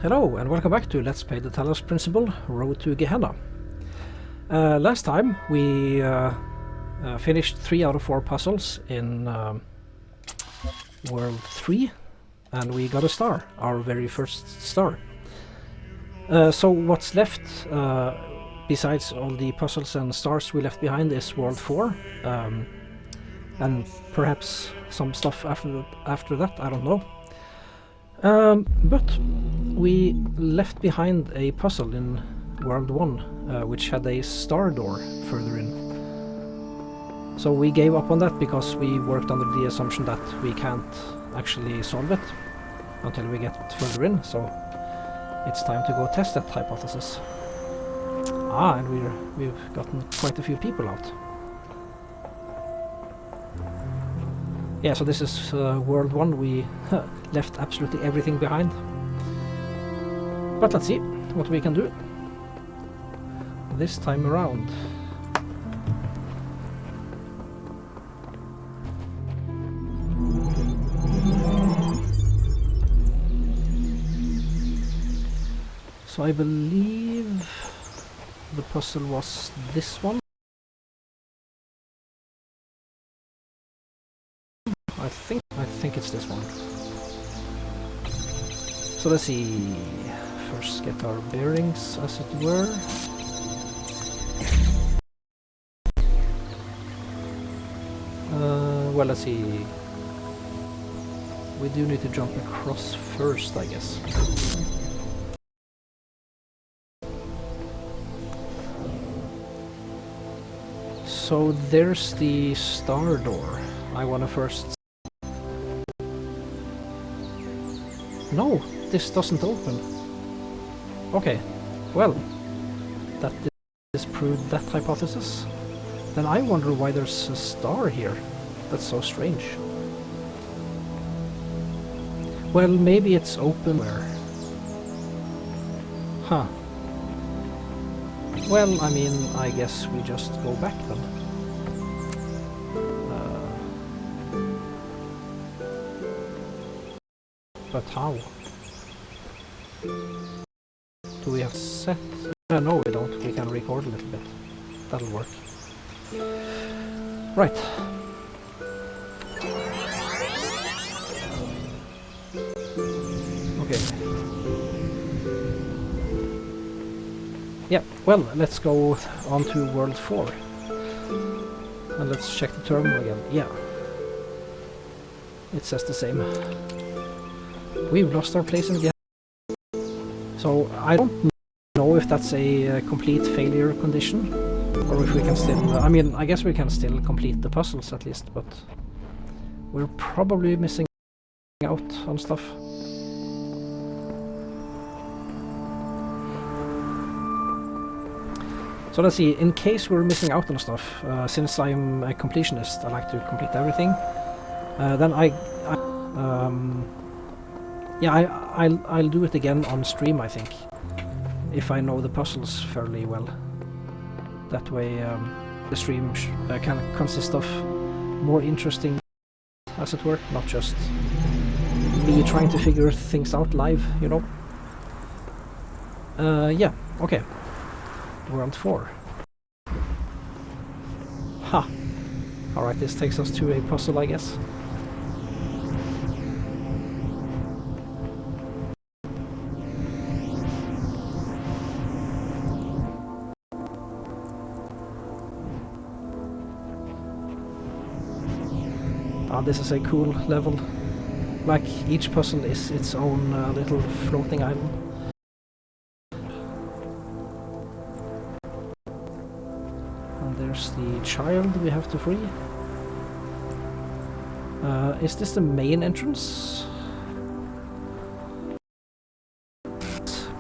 Hello and welcome back to Let's Play the Talos Principle, Road to Gehenna. Last time we finished 3 out of 4 puzzles in World 3 and we got a star, our very first star. So what's left, besides all the puzzles and stars we left behind, is World 4 and perhaps some stuff after that, I don't know. But we left behind a puzzle in World 1, which had a star door further in. So we gave up on that because we worked under the assumption that we can't actually solve it until we get further in, so it's time to go test that hypothesis. And we've gotten quite a few people out. Yeah, so this is World 1, we left absolutely everything behind. But let's see what we can do this time around. So I believe the puzzle was this one. I think it's this one. So let's see. First get our bearings, as it were. Well, let's see. We do need to jump across first, I guess. So there's the star door. I wanna first... No, this doesn't open. Okay, well, that disproved that hypothesis. Then I wonder why there's a star here. That's so strange. Well, maybe it's open where... Huh. Well, I mean, I guess we just go back then. But how? Do we have set? No, we don't. We can record a little bit. That'll work. Right. Okay. Yeah, well, let's go on to World 4. And let's check the terminal again. Yeah. It says the same. We've lost our place in Gehenna. So I don't know if that's a complete failure condition, or if we can still... I mean, I guess we can still complete the puzzles at least, but we're probably missing out on stuff. So let's see, in case we're missing out on stuff, since I'm a completionist, I like to complete everything, then I'll do it again on stream, I think, if I know the puzzles fairly well. That way the stream can consist of more interesting, as it were, not just me trying to figure things out live, you know. Yeah, okay. World 4. Ha! Alright, this takes us to a puzzle, I guess. This is a cool level. Like, each puzzle is its own little floating island. And there's the child we have to free. Is this the main entrance?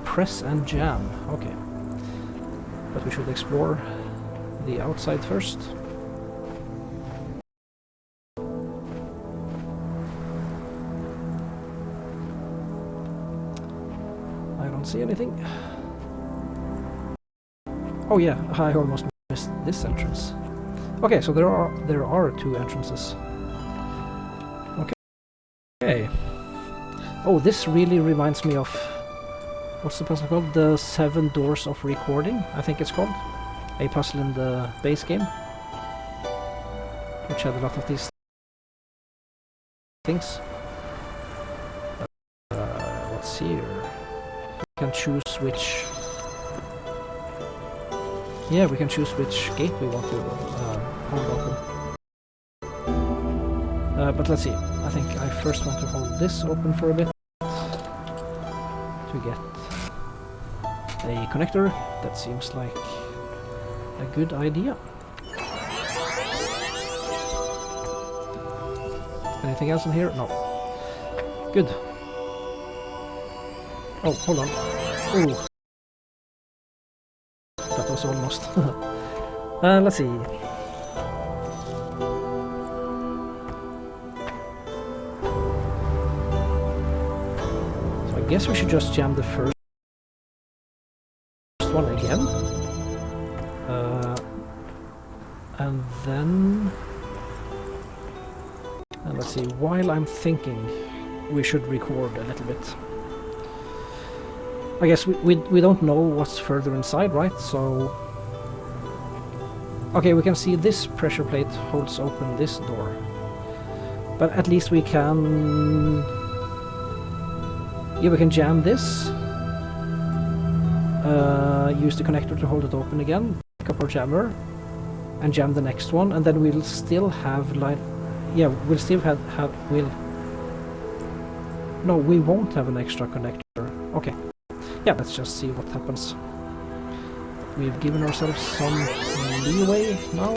Press and jam. Okay. But we should explore the outside first. See anything? Oh yeah, I almost missed this entrance. Okay, so there are 2 entrances. Okay. Oh, this really reminds me of What's the puzzle called? The 7 Doors of Recording, I think it's called. A puzzle in the base game, which had a lot of these things. What's here? We can choose which... Yeah, we can choose which gate we want to hold open. But let's see. I think I first want to hold this open for a bit to get a connector. That seems like a good idea. Anything else in here? No. Good. Oh, hold on. Oh. That was almost. Let's see. So I guess we should just jam the first one again. And then... And let's see, while I'm thinking, we should record a little bit. I guess we don't know what's further inside, right? So... Okay, we can see this pressure plate holds open this door. But at least we can... Yeah, we can jam this. Use the connector to hold it open again. Pick up our jammer. And jam the next one. And then we'll still have like... Yeah, we'll still we'll... No, we won't have an extra connector. Okay. Yeah, let's just see what happens. We've given ourselves some leeway now.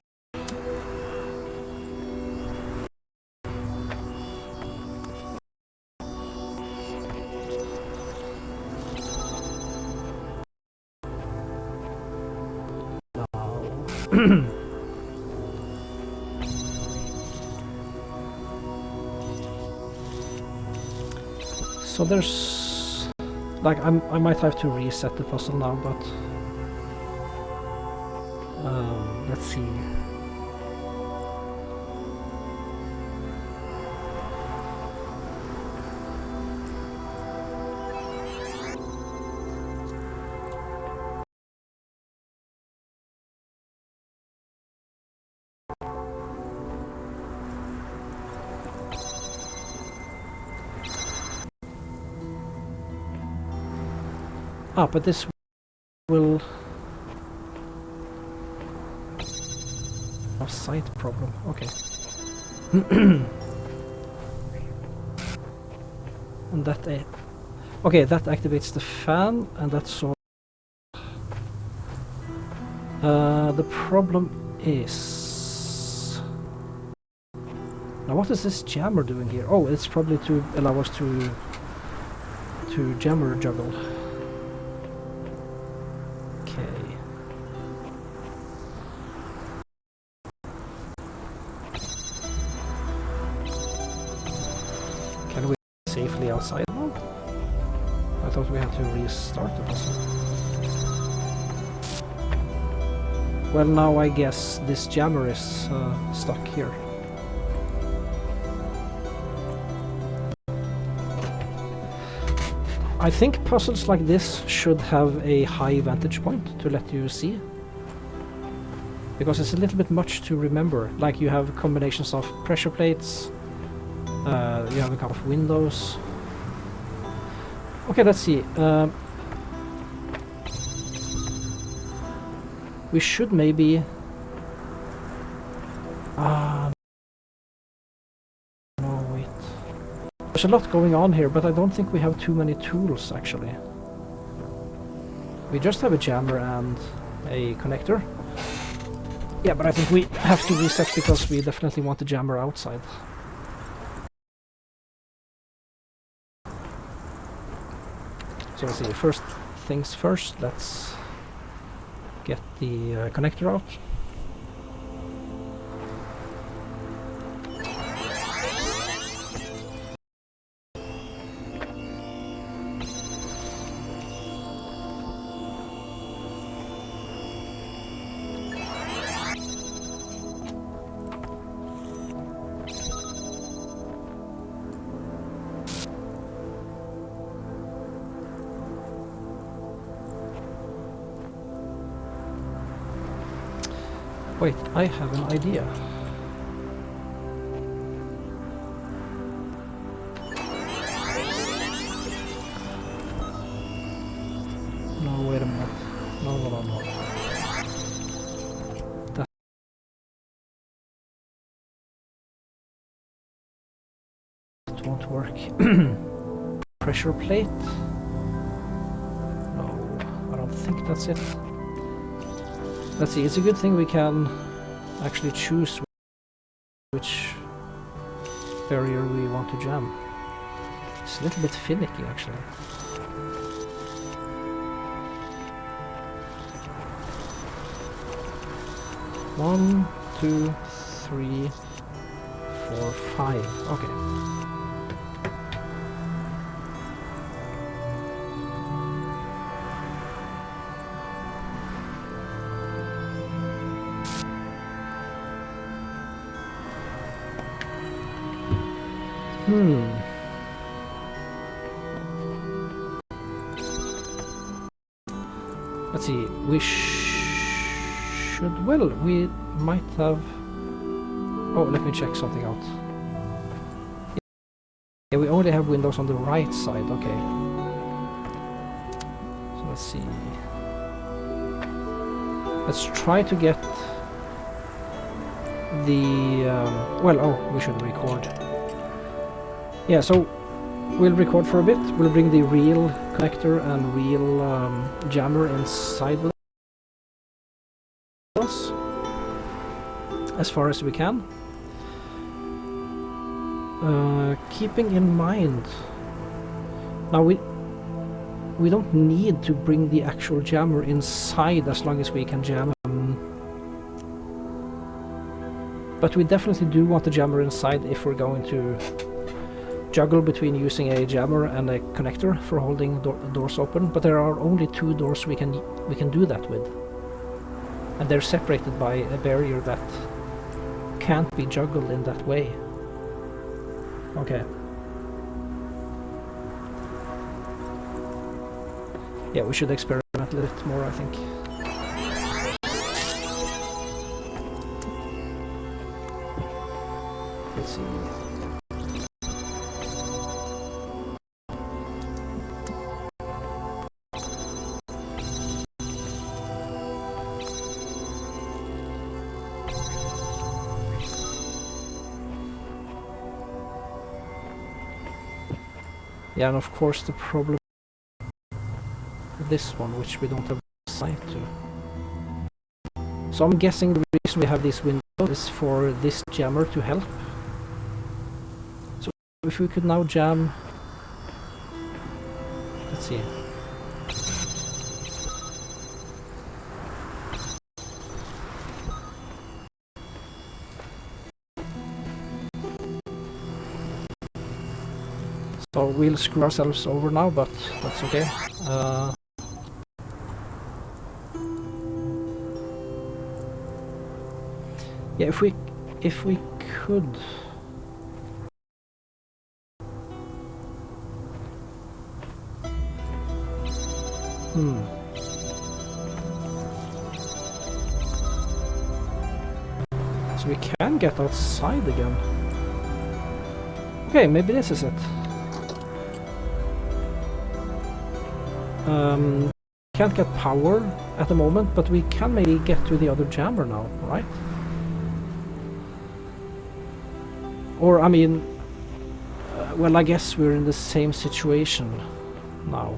So there's... Like, I might have to reset the puzzle now, but... let's see... Ah, but this will... A sight problem, okay. And that... Okay, that activates the fan, and that's all. The problem is... Now what is this jammer doing here? Oh, it's probably to allow us to jammer juggle. Safely outside now? I thought we had to restart the puzzle. Well, now I guess this jammer is stuck here. I think puzzles like this should have a high vantage point to let you see. Because it's a little bit much to remember. Like you have combinations of pressure plates, you have a couple of windows. Okay, let's see. We should maybe... no, wait. There's a lot going on here, but I don't think we have too many tools, actually. We just have a jammer and a connector. Yeah, but I think we have to reset because we definitely want the jammer outside. So let's see, first things first, let's get the connector out. Wait, I have an idea. No, wait a minute. No. That won't work. Pressure plate? No, I don't think that's it. Let's see, it's a good thing we can actually choose which barrier we want to jam. It's a little bit finicky actually. One, two, three, four, five. Okay. Let's see, we should, well, we might have... Oh, let me check something out. Yeah, we only have windows on the right side, okay. So let's see. Let's try to get the... well, oh, we should record. Yeah, so we'll record for a bit. We'll bring the real connector and real jammer inside with us as far as we can. Keeping in mind, now we don't need to bring the actual jammer inside as long as we can jam. But we definitely do want the jammer inside if we're going to juggle between using a jammer and a connector for holding doors open. But there are only two doors we can do that with, and they're separated by a barrier that can't be juggled in that way. Okay. Yeah, we should experiment a little bit more, I think. Let's see. Yeah, and of course the problem with this one, which we don't have sight to. So I'm guessing the reason we have these windows is for this jammer to help. So if we could now jam... Let's see. So we'll screw ourselves over now, but that's okay. Yeah, if we could. So we can get outside again. Okay, maybe this is it. Can't get power at the moment, but we can maybe get to the other jammer now, right? Or, I mean, well, I guess we're in the same situation now.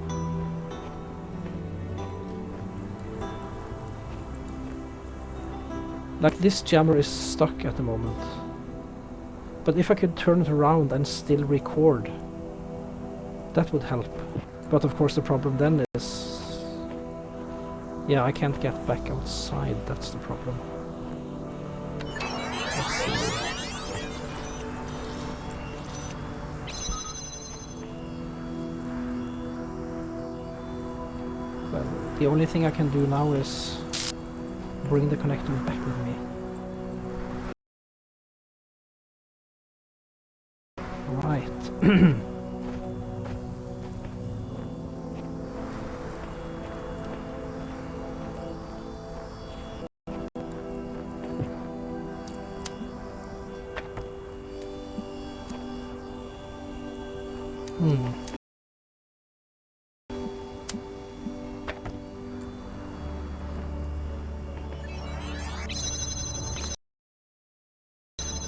Like, this jammer is stuck at the moment. But if I could turn it around and still record, that would help. But of course the problem then is... yeah, I can't get back outside, that's the problem. Let's see. Well, the only thing I can do now is bring the connector back with me. Right.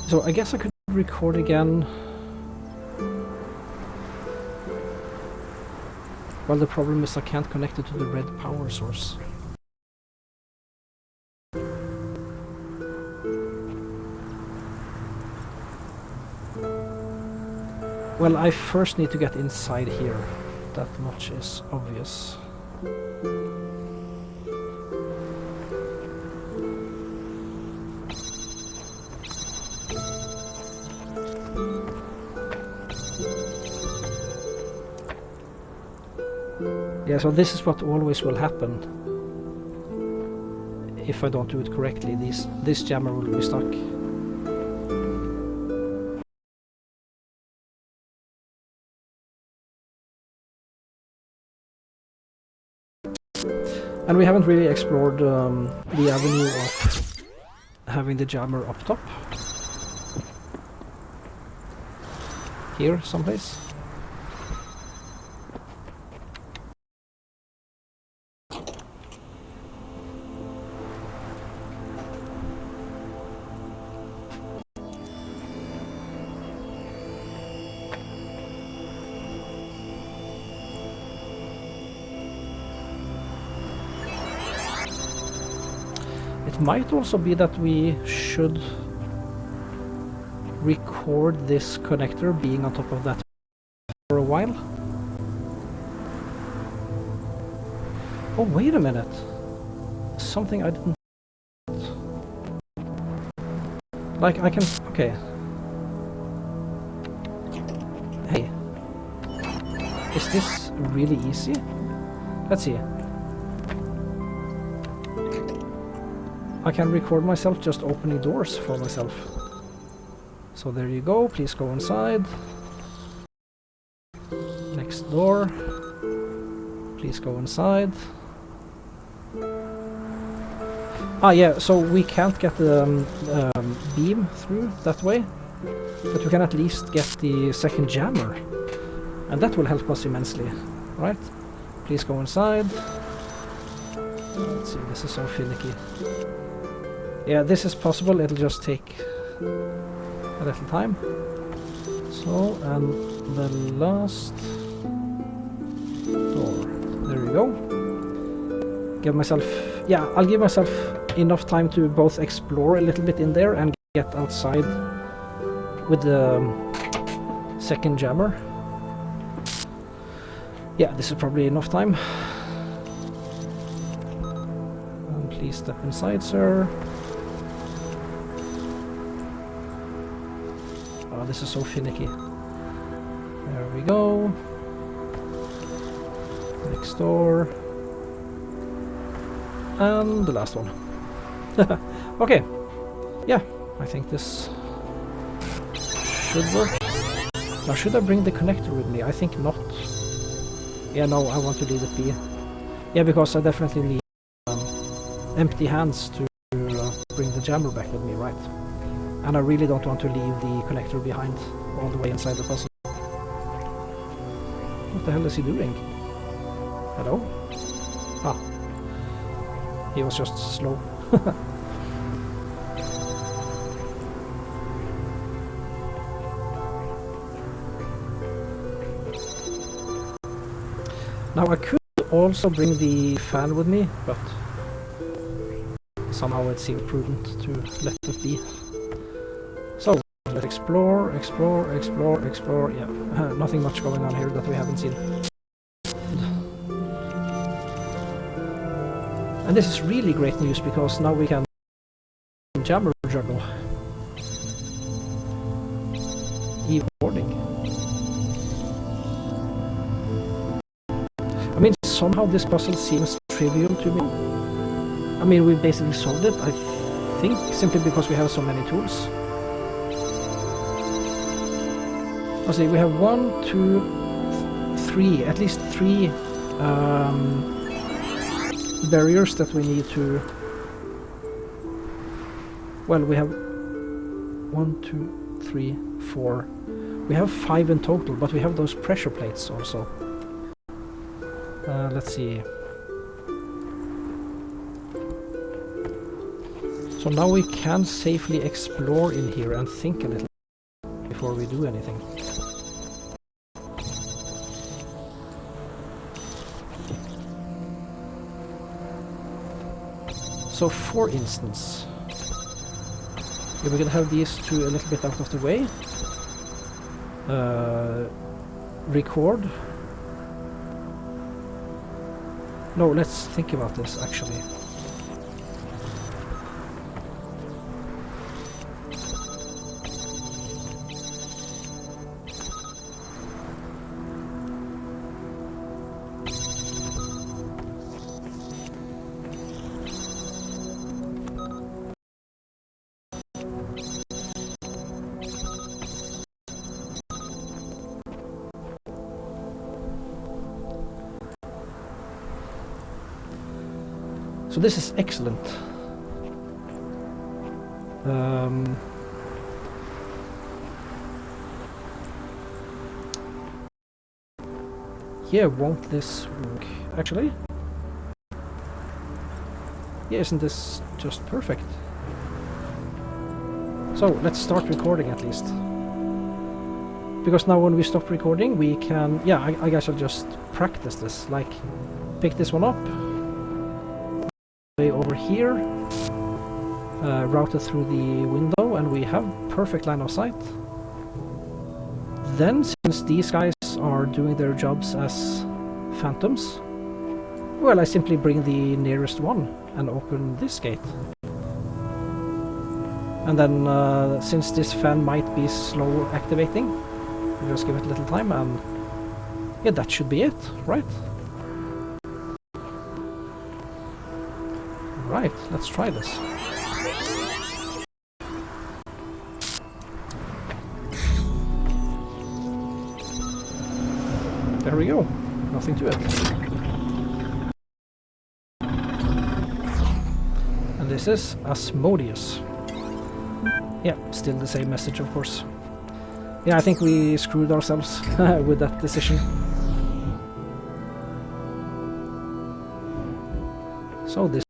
So I guess I could record again. Well, the problem is I can't connect it to the red power source. Well, I first need to get inside here. That much is obvious. Yeah, so this is what always will happen. If I don't do it correctly, this jammer will be stuck. And we haven't really explored the avenue of having the jammer up top. Here, someplace. It might also be that we should record this connector being on top of that for a while. Oh, wait a minute. Something I didn't... Like, I can... Okay. Hey. Is this really easy? Let's see. I can record myself just opening doors for myself. So there you go, please go inside. Next door. Please go inside. Ah yeah, so we can't get the beam through that way, but we can at least get the second jammer. And that will help us immensely, right? Please go inside. Let's see, this is so finicky. Yeah, this is possible, it'll just take a little time. So, and the last door. There we go. Give myself... Yeah, I'll give myself enough time to both explore a little bit in there and get outside with the second jammer. Yeah, this is probably enough time. And please step inside, sir. Oh, this is so finicky. There we go. Next door. And the last one. Okay. Yeah, I think this should work. Now, should I bring the connector with me? I think not. Yeah, no, I want to leave it be. Yeah, because I definitely need empty hands to bring the jammer back with me, right? And I really don't want to leave the connector behind all the way inside the puzzle. What the hell is he doing? Hello? Ah. He was just slow. Now I could also bring the fan with me, but somehow it seemed prudent to let it be. So, let's explore. Yeah, nothing much going on here that we haven't seen. And this is really great news, because now we can jammer juggle. E-boarding. I mean, somehow this puzzle seems trivial to me. I mean, we basically solved it, I think, simply because we have so many tools. Let's see, we have 1, 2, 3, at least 3 barriers that we need to... Well, we have 1, 2, 3, 4. We We have 5 in total, but we have those pressure plates also. Let's see. So now we can safely explore in here and think a little before we do anything. So for instance, we're gonna have these two a little bit out of the way. Record. No, let's think about this actually. So this is excellent. Yeah, won't this work? Actually? Yeah, isn't this just perfect? So, let's start recording at least. Because now when we stop recording, we can... Yeah, I guess I'll just practice this. Like, pick this one up. Over here, route it through the window, and we have perfect line of sight. Then, since these guys are doing their jobs as phantoms, well, I simply bring the nearest one and open this gate. And then, since this fan might be slow activating, we'll just give it a little time, and yeah, that should be it, right? Right, let's try this. There we go. Nothing to it. And this is Asmodeus. Yeah, still the same message, of course. Yeah, I think we screwed ourselves with that decision. So this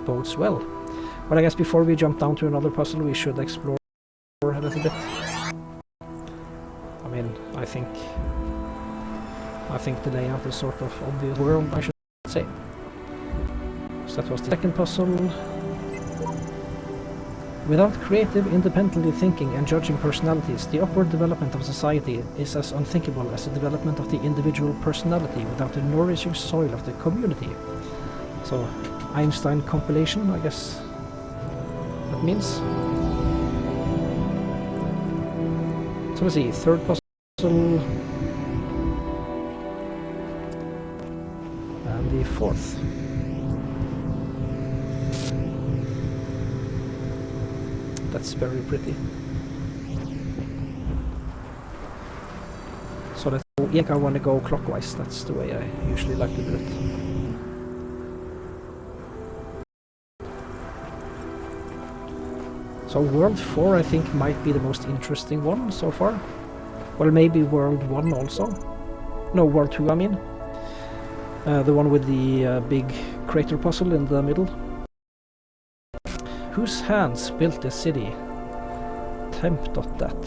bodes well. But I guess before we jump down to another puzzle, we should explore a little bit. I mean, I think the layout is sort of obvious world, I should say. So that was the second puzzle. Without creative, independently thinking and judging personalities, the upward development of society is as unthinkable as the development of the individual personality without the nourishing soil of the community. So, Einstein compilation, I guess that means. So let's see, third puzzle. And the fourth. That's very pretty. So let's go, yeah, I want to go clockwise, that's the way I usually like to do it. So World 4 I think might be the most interesting one so far. Well, maybe World 1 also. No, World 2 I mean. The one with the big crater puzzle in the middle. Whose hands built this city? Temp.dat.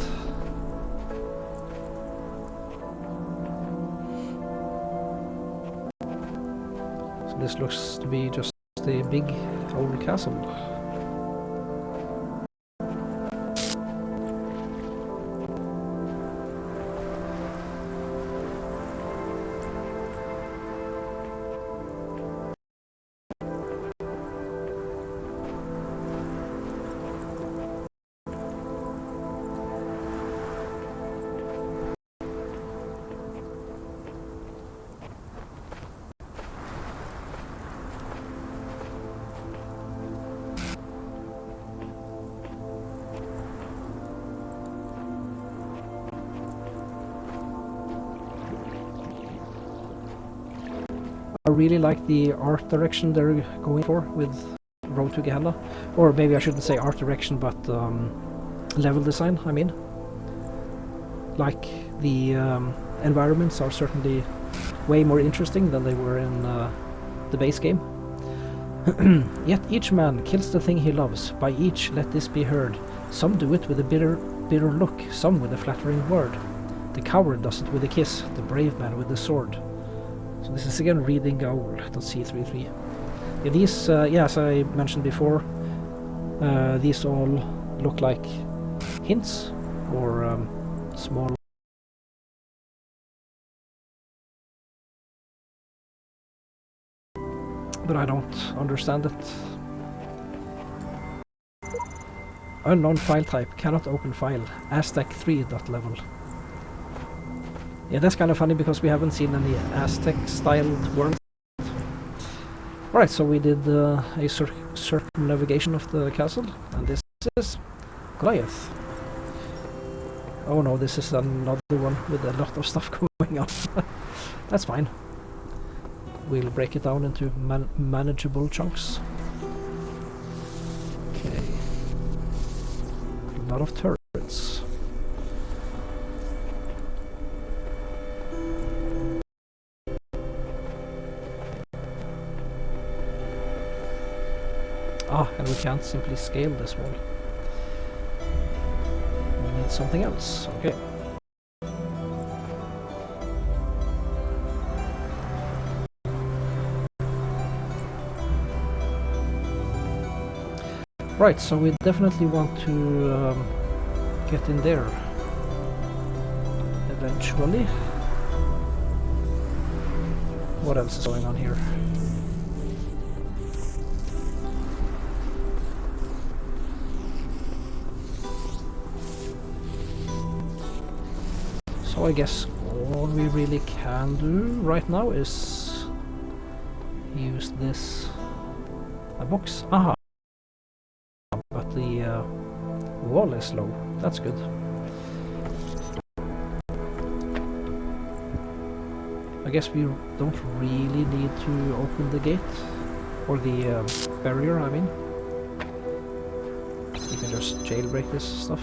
So this looks to be just a big old castle. I really like the art direction they're going for with Road to Gehenna. Or maybe I shouldn't say art direction, but level design, I mean. like the environments are certainly way more interesting than they were in the base game. Yet each man kills the thing he loves. By each let this be heard. Some do it with a bitter look, some with a flattering word. The coward does it with a kiss, the brave man with the sword. So this is again reading Gaul.c33. Yeah, these, as I mentioned before, these all look like hints or small. But I don't understand it. Unknown file type, cannot open file, Aztec 3.level. Yeah, that's kind of funny because we haven't seen any Aztec-styled worlds. Alright, so we did a circumnavigation of the castle, and this is Goliath. Oh no, this is another one with a lot of stuff going on. That's fine. We'll break it down into manageable chunks. Okay. A lot of turrets. Ah, and we can't simply scale this wall. We need something else. Okay. Right, so we definitely want to get in there eventually. What else is going on here? So I guess all we really can do right now is use this box. Aha! But the wall is low. That's good. I guess we don't really need to open the gate or the barrier, I mean. You can just jailbreak this stuff.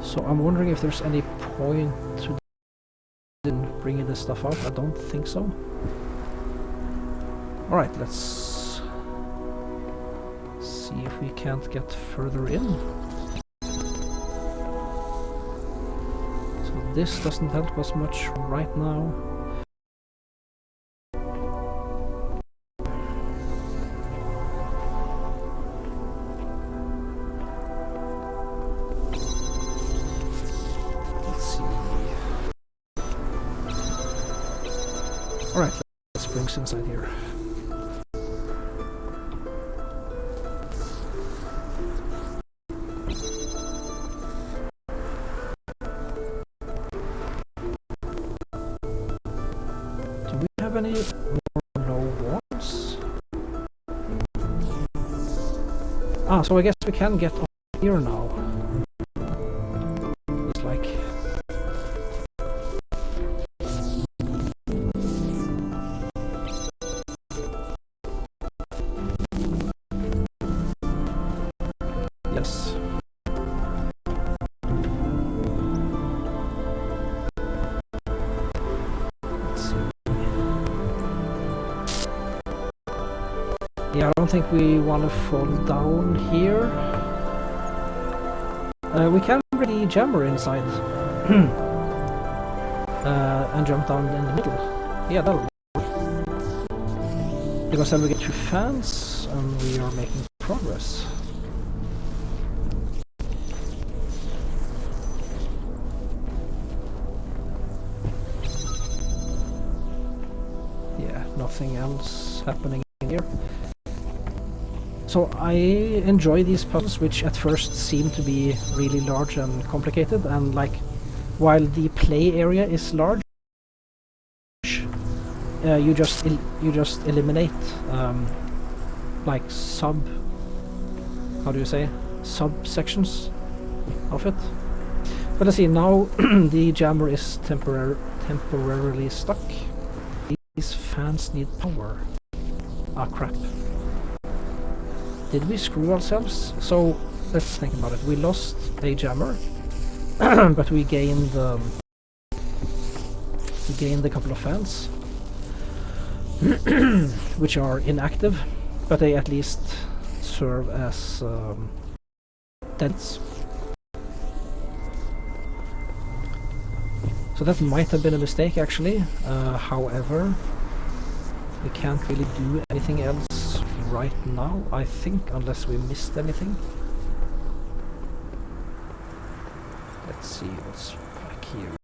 So I'm wondering if there's any point to bringing this stuff out. I don't think so. Alright, let's see if we can't get further in. So this doesn't help us much right now. Let's see. Alright, let's bring us inside here. Any more low walls? Ah, so I guess we can get up here now. It's like... Yes. Yeah, I don't think we want to fall down here. We can bring the jammer inside and jump down in the middle. Yeah, that'll work. Because then we get 2 fans and we are making progress. Yeah, nothing else happening in here. So I enjoy these puzzles, which at first seem to be really large and complicated, and like while the play area is large, you just eliminate like subsections of it. But let's see, now the jammer is temporarily stuck. These fans need power. Ah, crap. Did we screw ourselves? So let's think about it. We lost a jammer, but we gained a couple of fans, which are inactive, but they at least serve as dents. So that might have been a mistake, actually. However, we can't really do anything else right now, I think, unless we missed anything. Let's see what's back here.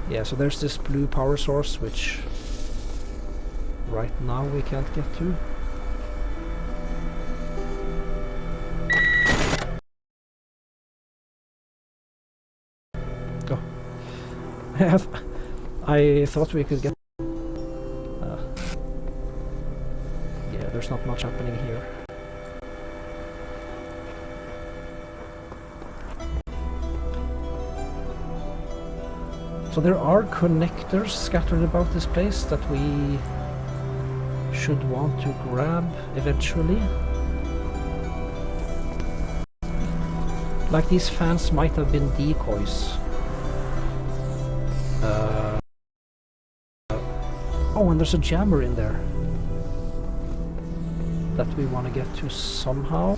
Yeah, so there's this blue power source, which right now we can't get to. Go. I thought we could get... yeah, there's not much happening here. So there are connectors scattered about this place that we should want to grab eventually. Like these fans might have been decoys. Oh, and there's a jammer in there that we want to get to somehow.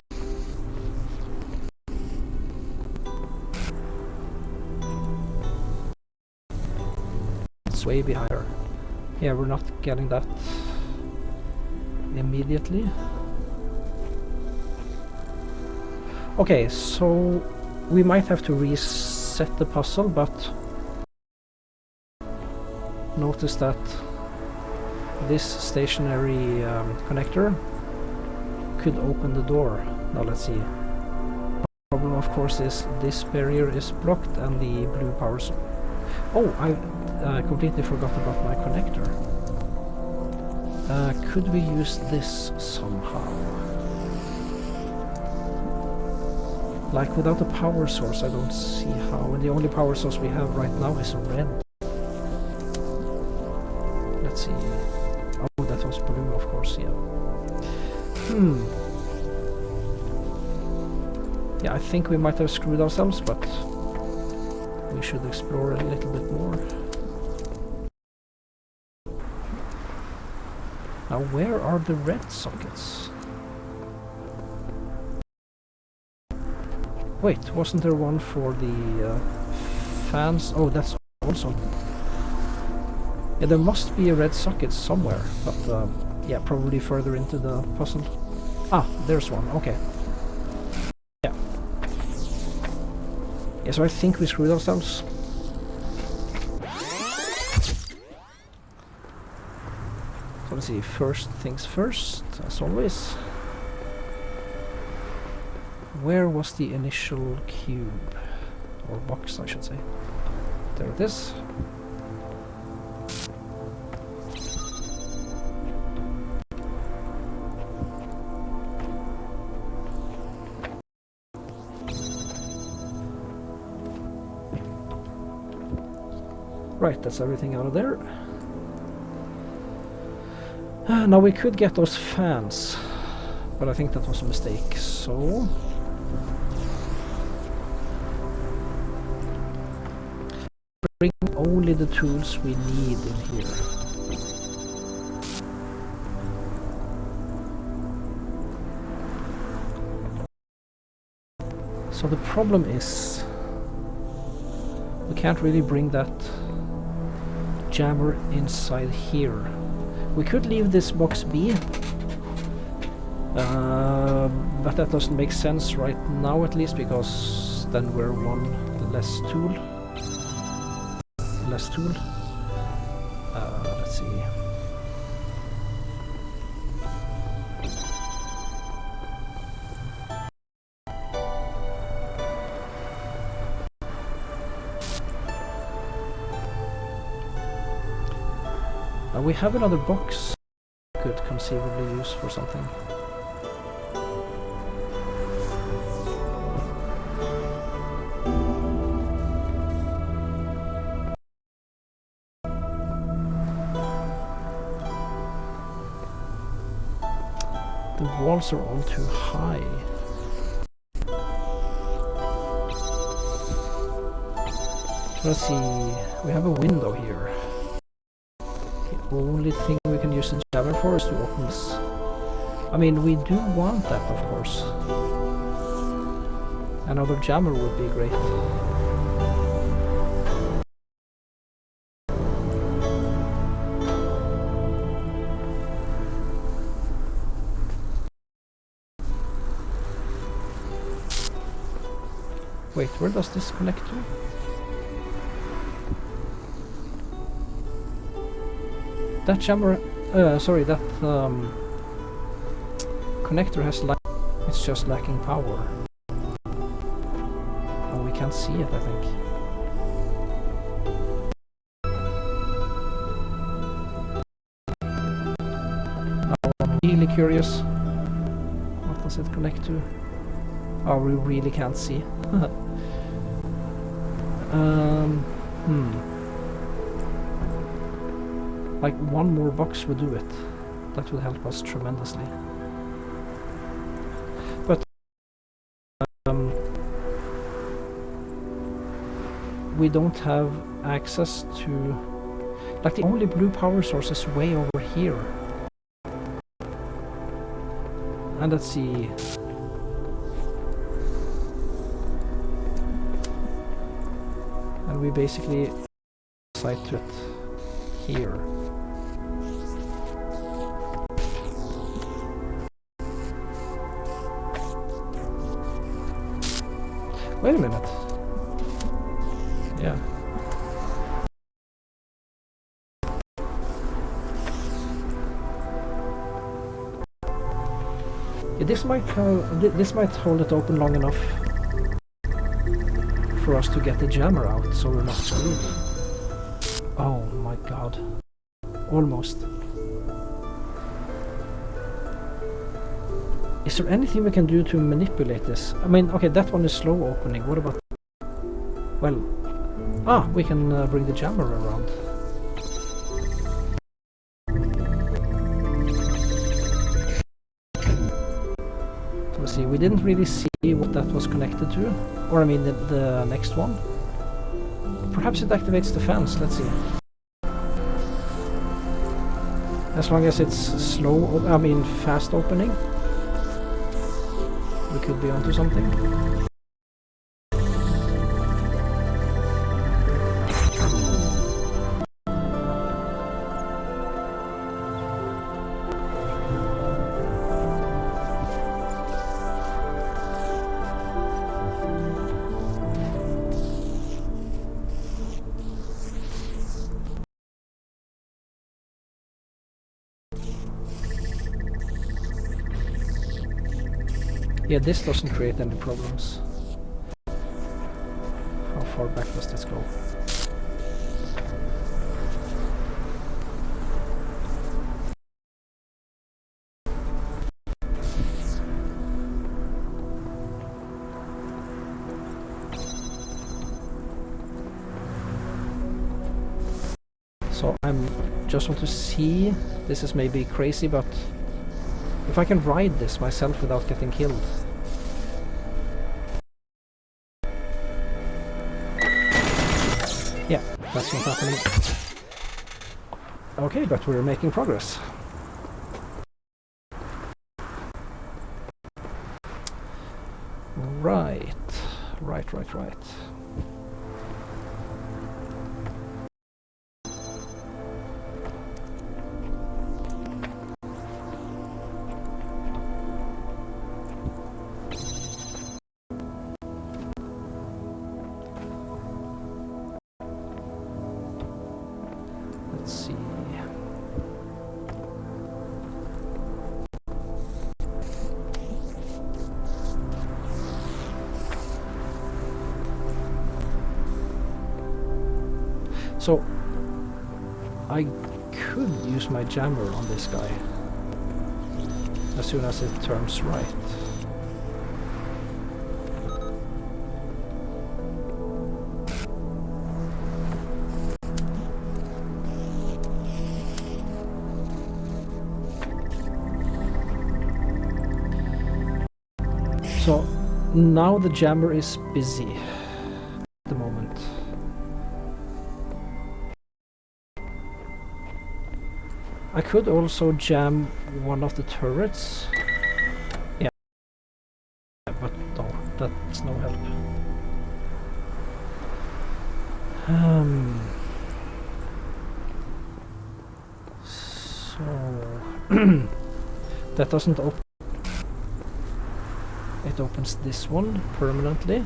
It's way behind her. Yeah, we're not getting that immediately. Okay, so we might have to reset the puzzle, but notice that this stationary connector could open the door. Now let's see. The problem, of course, is this barrier is blocked and the blue power source. Oh, I completely forgot about my connector. Could we use this somehow? Like without a power source, I don't see how. And the only power source we have right now is red. Let's see. Oh, that was blue, of course, yeah. Yeah, I think we might have screwed ourselves, but we should explore a little bit more. Now, where are the red sockets? Wait, wasn't there one for the fans? Oh, that's also... yeah, there must be a red socket somewhere, but yeah, probably further into the puzzle. Ah, there's one, okay. Yeah. Yeah, so I think we screwed ourselves. So let's see, first things first, as always. Where was the initial cube? Or box, I should say. There it is. Right, that's everything out of there. Now we could get those fans, but I think that was a mistake, so... bring only the tools we need in here. So the problem is we can't really bring that jammer inside here. We could leave this box be, but that doesn't make sense right now, at least, because then we're one less tool. Let's see. We have another box we could conceivably use for something. The walls are all too high. Let's see, we have a window here. The only thing we can use the jammer for is to open this. I mean, we do want that, of course. Another jammer would be great. Wait, where does this connect to? That jammer, sorry, that connector has it's just lacking power. Oh, we can't see it, I think. Now I'm really curious. What does it connect to? Oh, we really can't see. Like one more box would do it. That would help us tremendously. But we don't have access to... Like the only blue power source is way over here. And let's see... And we basically site to it here. Wait a minute. Yeah. Yeah, this might hold it open long enough for us to get the jammer out, so we're not screwed. Oh my god. Almost. Is there anything we can do to manipulate this? I mean, okay, that one is slow opening. What about... Well... Ah, we can bring the jammer around. Let's see, we didn't really see what that was connected to. Or I mean, the next one. Perhaps it activates the fans, let's see. As long as it's slow, I mean fast opening. We could be onto something. Yeah, this doesn't create any problems. How far back does this go? So I'm just want to see, this is maybe crazy, but if I can ride this myself without getting killed. Yeah, that's not happening. Okay, but we're making progress. Right. Let's see. So I could use my jammer on this guy as soon as it turns right. So now the jammer is busy at the moment. I could also jam one of the turrets. Yeah, but no, that's no help. So that doesn't open. It opens this one permanently.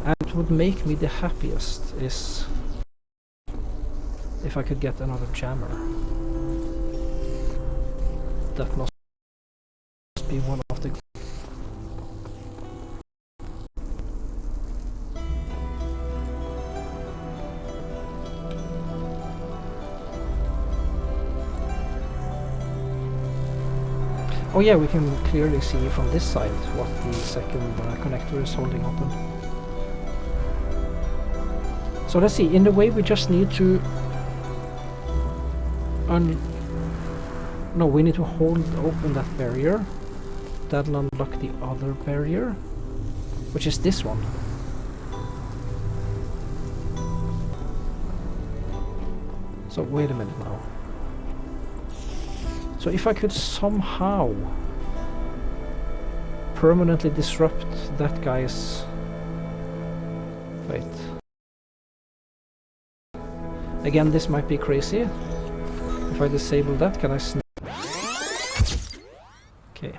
And what would make me the happiest is if I could get another jammer. That must be one of the... Oh yeah, we can clearly see from this side what the second connector is holding open. So let's see, in the way we just need to... No, we need to hold open that barrier. That'll unlock the other barrier, which is this one. So wait a minute now. So if I could somehow permanently disrupt that guy's... Wait. Again, this might be crazy. If I disable that, can I snap? Okay.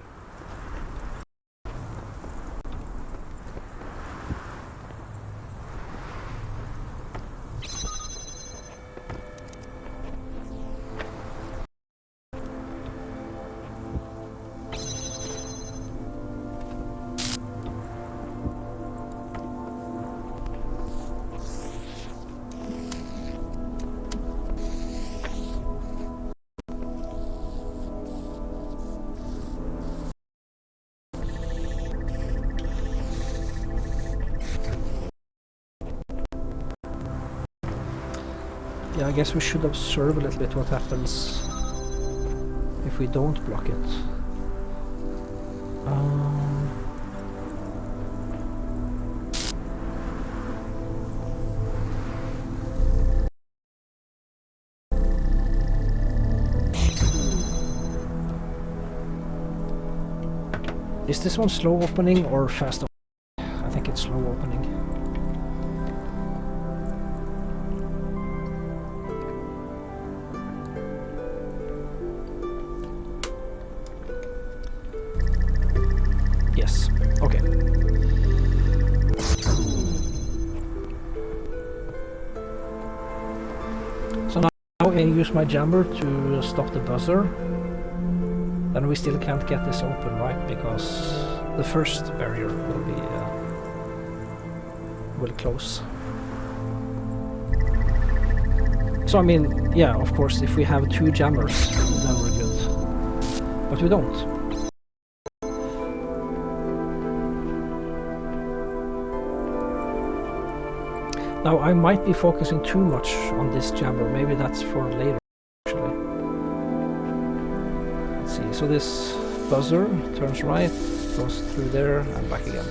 Yeah, I guess we should observe a little bit what happens if we don't block it. Is this one slow opening or fast opening? I think it's slow opening. Yes, okay. So now I use my jammer to stop the buzzer. Then we still can't get this open, right? Because the first barrier will be will close. So I mean, yeah, of course, if we have two jammers, then we're good. But we don't. Now I might be focusing too much on this jammer. Maybe that's for later. So this buzzer turns right, goes through there and back again.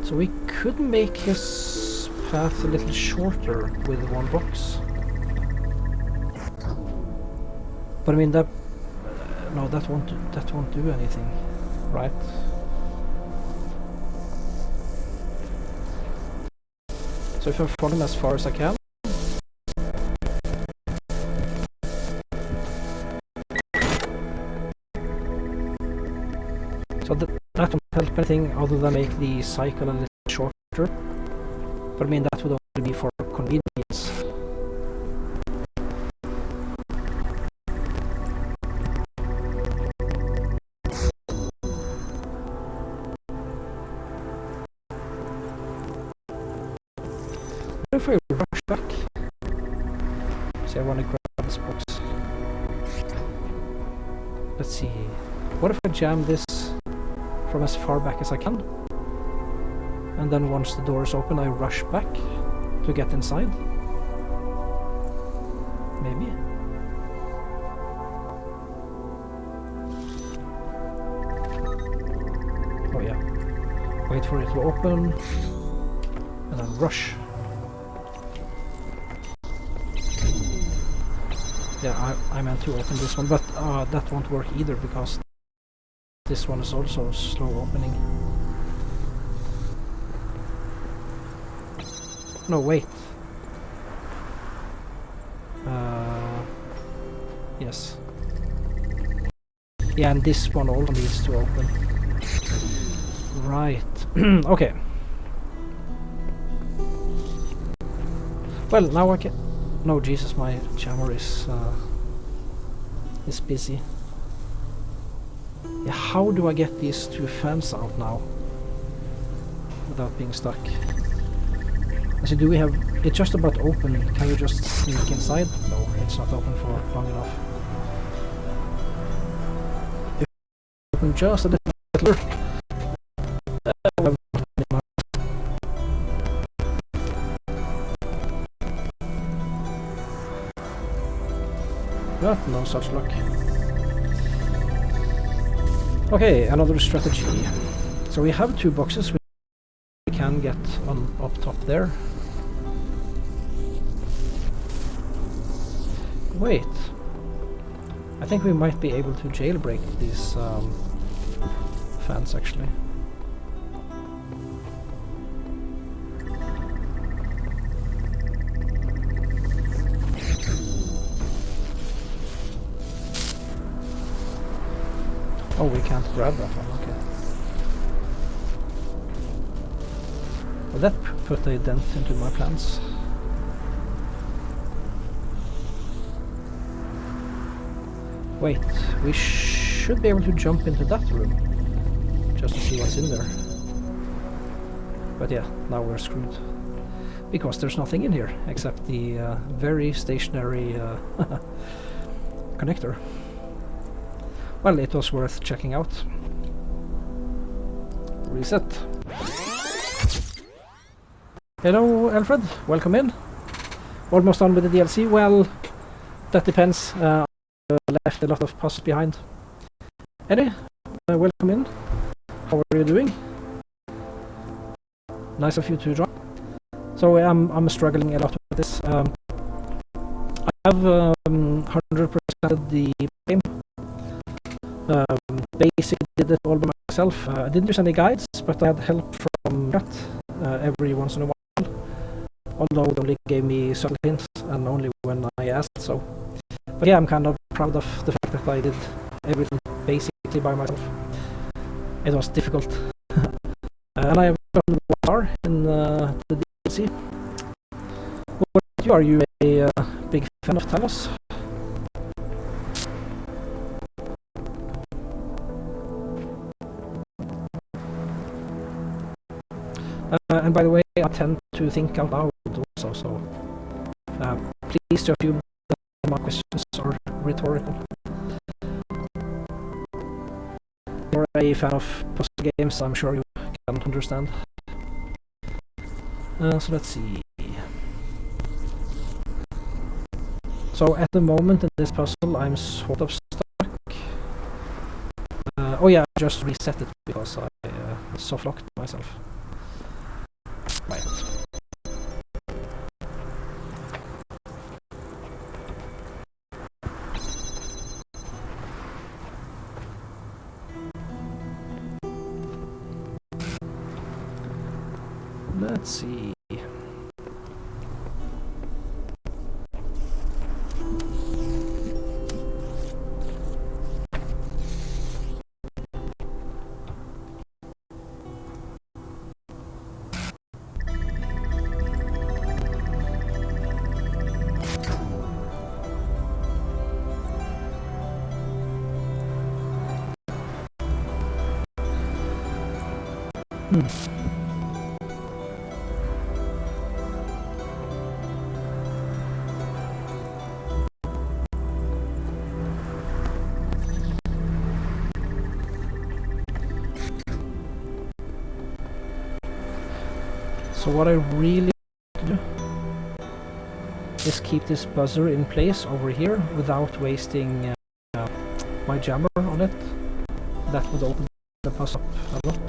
So we could make his path a little shorter with one box. But I mean that... no, that won't do anything, right? So if I follow him as far as I can. So that won't help anything other than make the cycle a little shorter. But I mean that would only be for convenience. If we rush back, so I want to grab this box. let's see. What if I jam this from as far back as I can? And then once the door is open, I rush back to get inside? Maybe? Oh yeah. Wait for it to open. And then rush. Yeah, I meant to open this one, but that won't work either because this one is also slow opening. No, wait. Yes. Yeah, and this one also needs to open. Right. Okay. Well, now I can... No, Jesus, my jammer is busy. Yeah, how do I get these two fans out now without being stuck? So do we have... It's just about open. Can we just sneak inside? No, it's not open for long enough. If we open just a little bit... But no such luck. Okay, another strategy. So we have two boxes we can get on up top there. Wait. I think we might be able to jailbreak these fans actually. Oh, we can't grab that one, okay. Well, that put a dent into my plans. Wait, we should be able to jump into that room. Just to see what's in there. But yeah, now we're screwed. Because there's nothing in here, except the very stationary connector. Well, it was worth checking out. Reset. Hello, Alfred. Welcome in. Almost done with the DLC. Well, that depends. I left a lot of puzzles behind. Eddie, welcome in. How are you doing? Nice of you to join. So I'm struggling a lot with this. I have 100% the game. Basically did it all by myself. I didn't use any guides, but I had help from chat every once in a while. Although it only gave me subtle hints and only when I asked, so. But yeah, I'm kind of proud of the fact that I did everything basically by myself. It was difficult. And I have done war in the DLC. What about you? Are you a big fan of Talos? And by the way, I tend to think out loud also, so please just assume that my questions are rhetorical. If you're a fan of puzzle games, I'm sure you can understand. So let's see. So at the moment in this puzzle, I'm sort of stuck. Oh yeah, I just reset it because I soft locked myself. Right. Let's see. So what I really want to do is keep this buzzer in place over here without wasting my jammer on it. That would open the puzzle up a lot.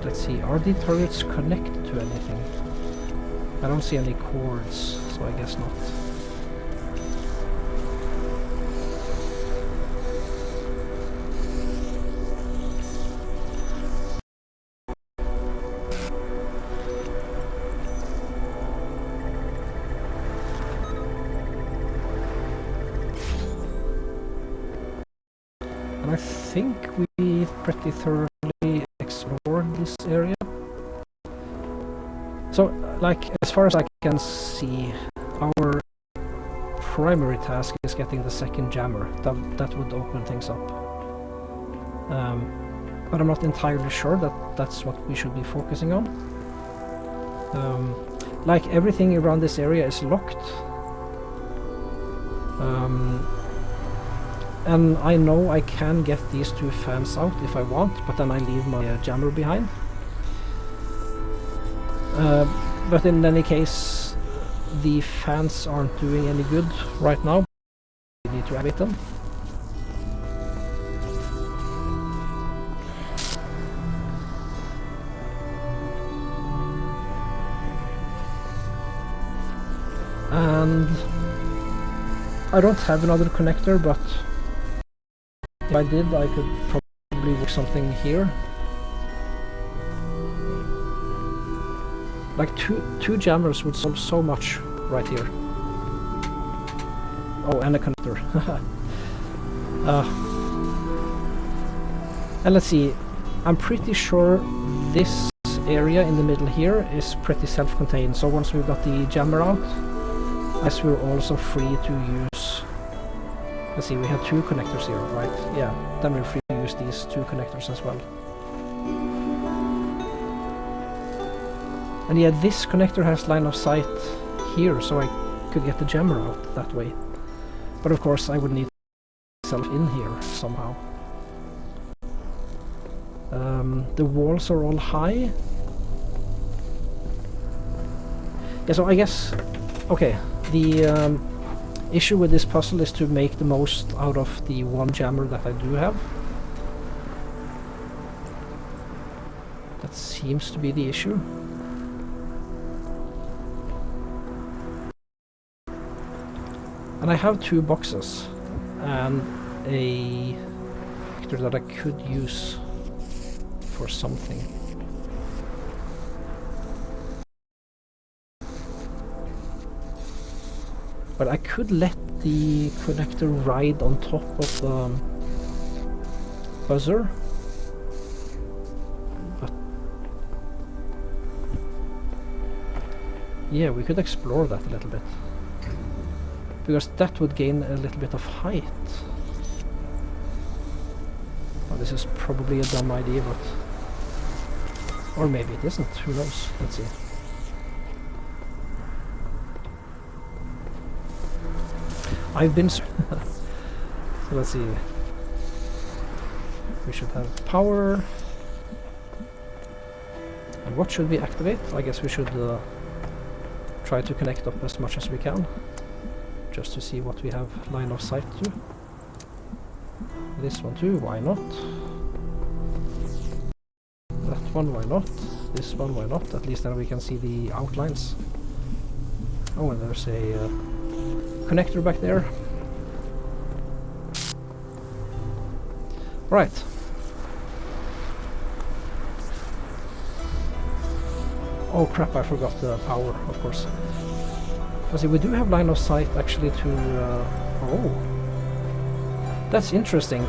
Let's see, are the turrets connected to anything? I don't see any cords, so I guess not. And I think we pretty thoroughly explored this area. So, like, as far as I can see, our primary task is getting the second jammer. That would open things up. But I'm not entirely sure that that's what we should be focusing on. Like, everything around this area is locked. And I know I can get these two fans out if I want, but then I leave my jammer behind. But in any case, the fans aren't doing any good right now. We need to activate them. And I don't have another connector, but if I did, I could probably work something here. Like two jammers would solve so much right here. Oh, and a connector. And let's see, I'm pretty sure this area in the middle here is pretty self-contained. So once we've got the jammer out, I guess we're also free to use... Let's see, we have two connectors here, right? Yeah, then we're free to use these two connectors as well. And yeah, this connector has line of sight here, so I could get the jammer out that way. But of course I would need myself in here somehow. The walls are all high. Yeah, so I guess... Okay, the issue with this puzzle is to make the most out of the one jammer that I do have. That seems to be the issue. And I have two boxes and a connector that I could use for something. But I could let the connector ride on top of the buzzer. But yeah, we could explore that a little bit. Because that would gain a little bit of height. Well, this is probably a dumb idea, but... Or maybe it isn't, who knows? Let's see. I've been... So let's see. We should have power. And what should we activate? I guess we should try to connect up as much as we can. Just to see what we have line of sight to. This one too, why not? That one, why not? This one, why not? At least then we can see the outlines. Oh, and there's a connector back there. Right. Oh crap, I forgot the power, of course. Let's see, we do have line of sight actually to... oh. That's interesting.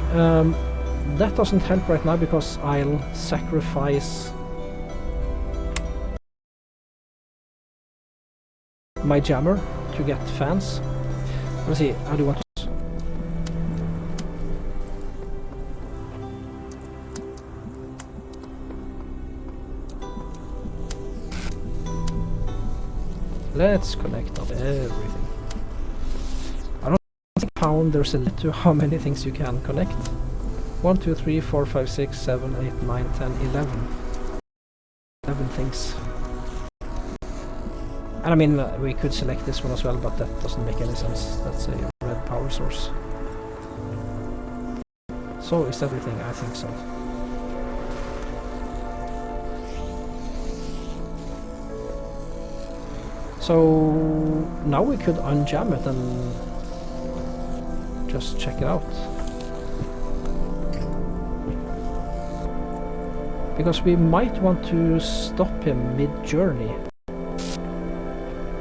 That doesn't help right now because I'll sacrifice my jammer to get fans. Let's see, how do you want to... Let's connect up everything. I don't think I found there's a limit to how many things you can connect. 1, 2, 3, 4, 5, 6, 7, 8, 9, 10, 11. 11 things. And I mean, we could select this one as well, but that doesn't make any sense. That's a red power source. So is everything? I think so. So now we could unjam it and just check it out. Because we might want to stop him mid-journey.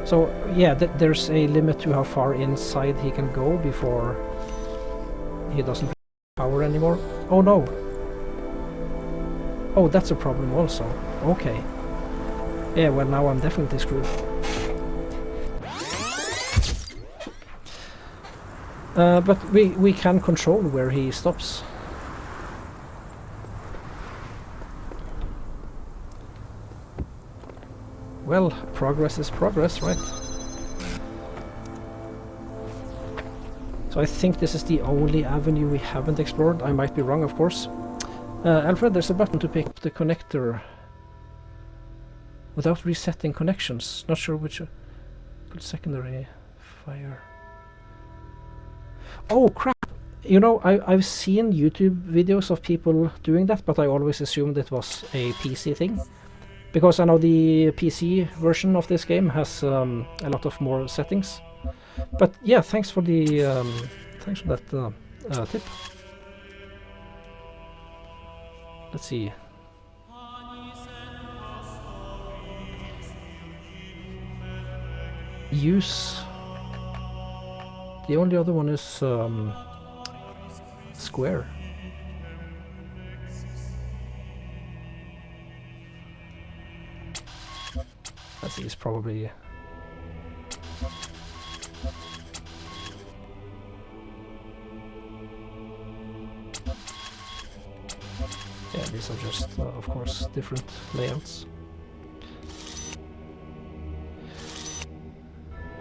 So yeah, there's a limit to how far inside he can go before he doesn't have power anymore. Oh no! Oh, that's a problem also. Okay. Yeah, well now I'm definitely screwed. But we can control where he stops. Well, progress is progress, right? So I think this is the only avenue we haven't explored. I might be wrong, of course. Alfred, there's a button to pick up the connector without resetting connections. Not sure which. Good secondary fire. Oh crap! You know, I've seen YouTube videos of people doing that, but I always assumed it was a PC thing. Because I know the PC version of this game has a lot of more settings. But yeah, thanks for the thanks for that tip. Let's see. Use. The only other one is square. Let's see, it's probably... Yeah, these are just, of course, different layouts.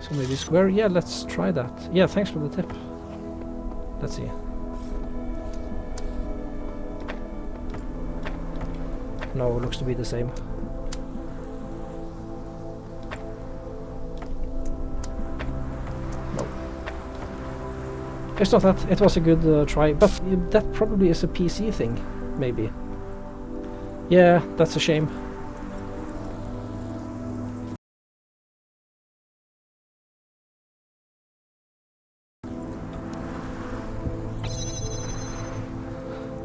So maybe square? Yeah, let's try that. Yeah, thanks for the tip. Let's see. No, it looks to be the same. It's not that. It was a good try, but that probably is a PC thing, maybe. Yeah, that's a shame.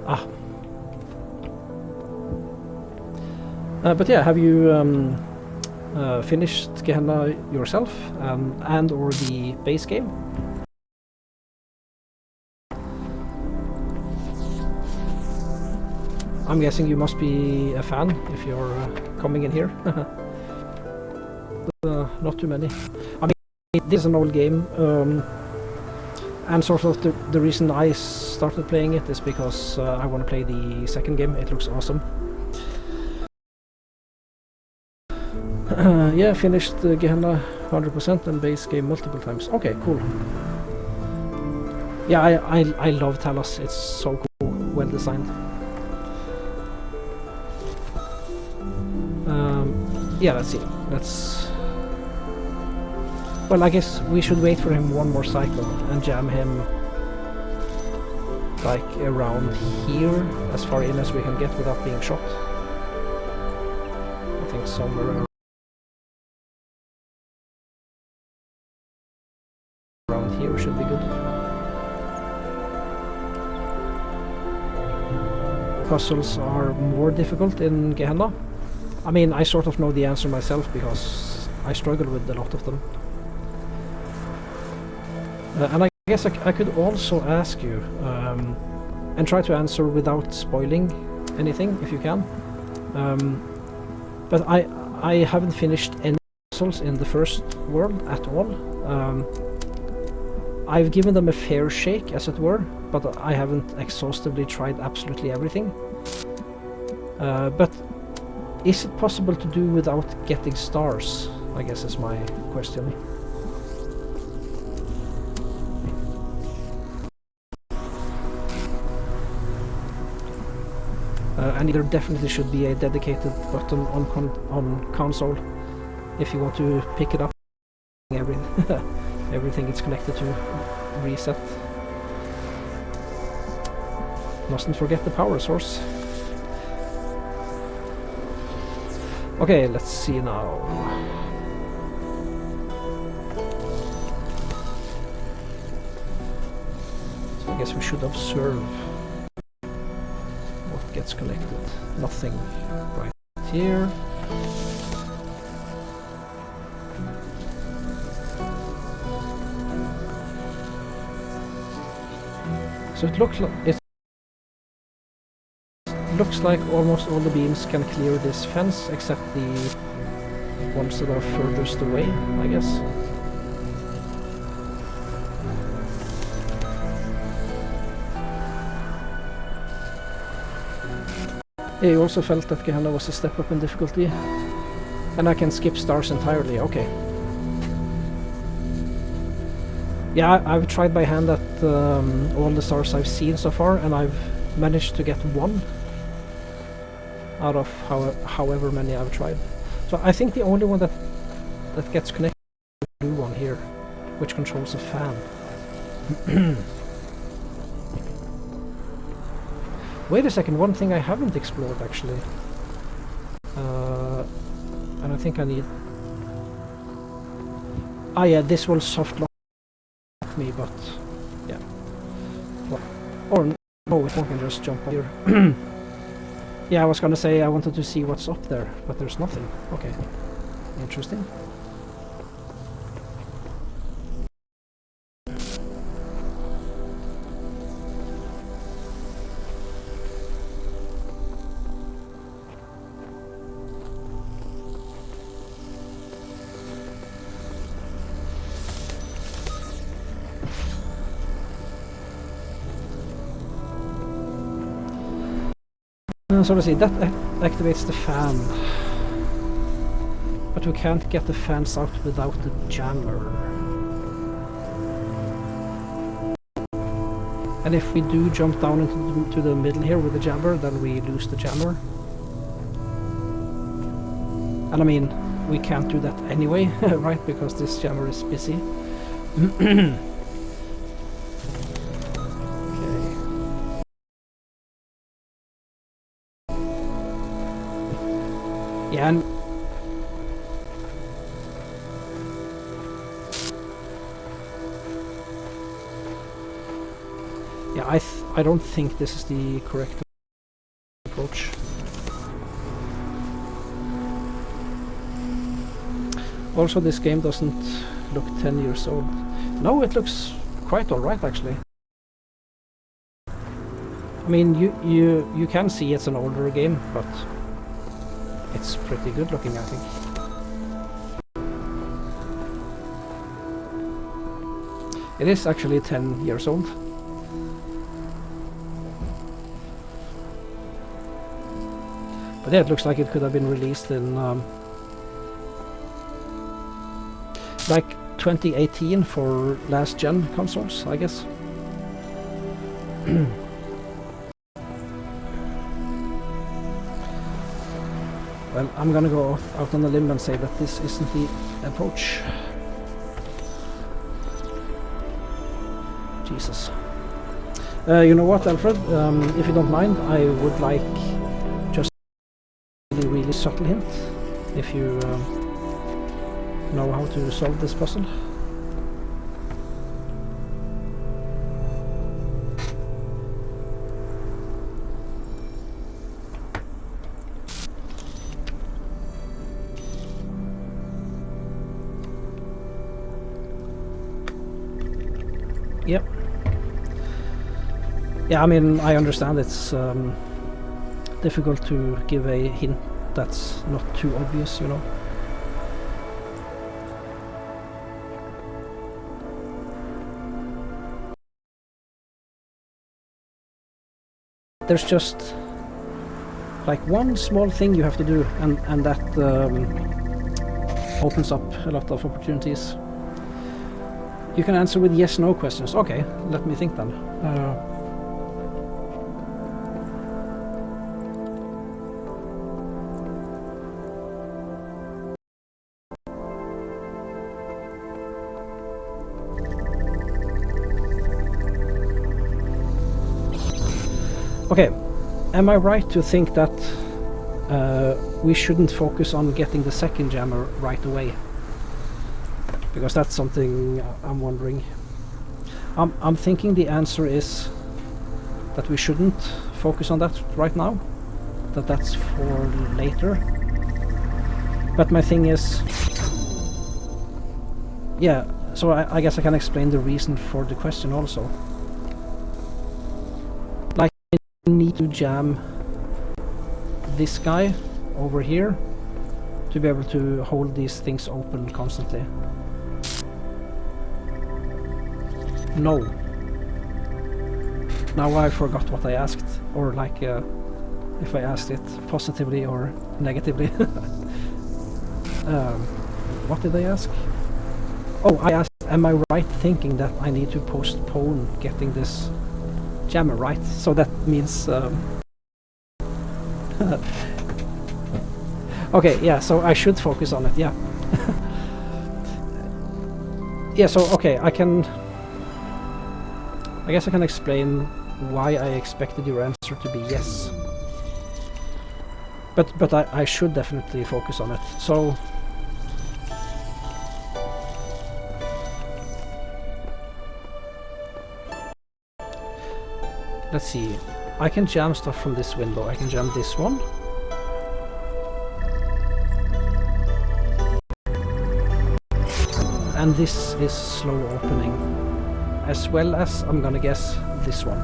Ah. But yeah, have you finished Gehenna yourself, and or the base game? I'm guessing you must be a fan if you're coming in here. Not too many. I mean, this is an old game, and sort of the reason I started playing it is because I want to play the second game. It looks awesome. Yeah, finished Gehenna 100% and base game multiple times. Okay, cool. Yeah, I love Talos. It's so cool, well designed. Yeah, let's see. Well, I guess we should wait for him one more cycle and jam him like around here, as far in as we can get without being shot. I think somewhere around here should be good. Puzzles are more difficult in Gehenna. I mean, I sort of know the answer myself because I struggle with a lot of them. And I guess I could also ask you, and try to answer without spoiling anything, if you can. But I haven't finished any puzzles in the first world at all. I've given them a fair shake, as it were, but I haven't exhaustively tried absolutely everything. But is it possible to do without getting stars, I guess is my question. and there definitely should be a dedicated button on console if you want to pick it up. Everything it's connected to reset. Mustn't forget the power source. Okay, let's see now. So I guess we should observe what gets connected. Nothing right here. So it looks like almost all the beams can clear this fence except the ones that are furthest away, I guess. Yeah, you also felt that Gehenna was a step up in difficulty. And I can skip stars entirely, okay. Yeah, I've tried by hand at all the stars I've seen so far, and I've managed to get one out of however many I've tried. So I think the only one that gets connected is the blue one here, which controls a fan. Wait a second, one thing I haven't explored actually. And I think I need... Ah yeah, this will soft lock me, but... yeah. Well, or no, it won't, just jump up here. Yeah, I was gonna say I wanted to see what's up there, but there's nothing. Okay. Interesting. So let's see, that activates the fan. But we can't get the fans out without the jammer. And if we do jump down into the middle here with the jammer, then we lose the jammer. And I mean, we can't do that anyway, right? Because this jammer is busy. Yeah, and yeah, I don't think this is the correct approach. Also, this game doesn't look 10 years old. No, it looks quite alright actually. I mean, you can see it's an older game, but it's pretty good looking, I think. It is actually 10 years old. But yeah, it looks like it could have been released in like 2018 for last gen consoles, I guess. Well, I'm gonna go out on a limb and say that this isn't the approach. Jesus. You know what, Alfred? If you don't mind, I would like just a really subtle hint. If you know how to solve this puzzle. Yep. Yeah, I mean, I understand it's difficult to give a hint that's not too obvious, you know. There's just like one small thing you have to do, and that opens up a lot of opportunities. You can answer with yes/no questions. Okay, let me think then. Okay, am I right to think that we shouldn't focus on getting the second jammer right away? Because that's something I'm wondering. I'm thinking the answer is that we shouldn't focus on that right now, that's for later. But my thing is, yeah, so I guess I can explain the reason for the question also. Like, I need to jam this guy over here to be able to hold these things open constantly. No. Now I forgot what I asked, or like if I asked it positively or negatively. What did I ask? Oh, I asked, am I right thinking that I need to postpone getting this jammer, right? So that means... okay, yeah, so I should focus on it, yeah. Yeah, so, okay, I guess I can explain why I expected your answer to be yes. But I should definitely focus on it. So... let's see. I can jam stuff from this window. I can jam this one. And this is slow opening. As well as, I'm gonna guess, this one.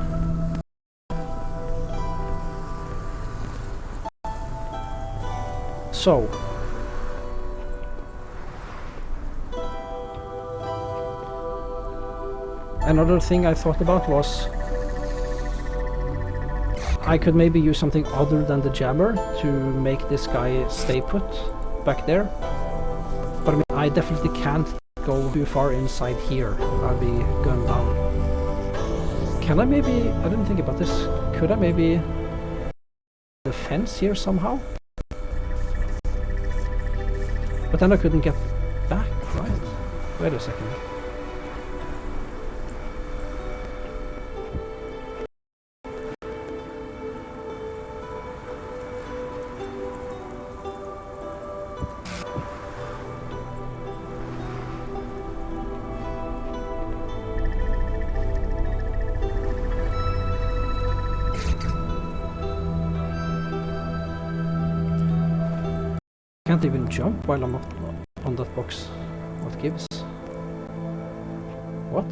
So... another thing I thought about was... I could maybe use something other than the jammer to make this guy stay put back there. But I mean, I definitely can't go too far inside here. I'll be gunned down. Can I maybe... I didn't think about this. Could I maybe... the fence here somehow? But then I couldn't get back, right? Wait a second. I can't even jump while I'm up on that box. What gives? What?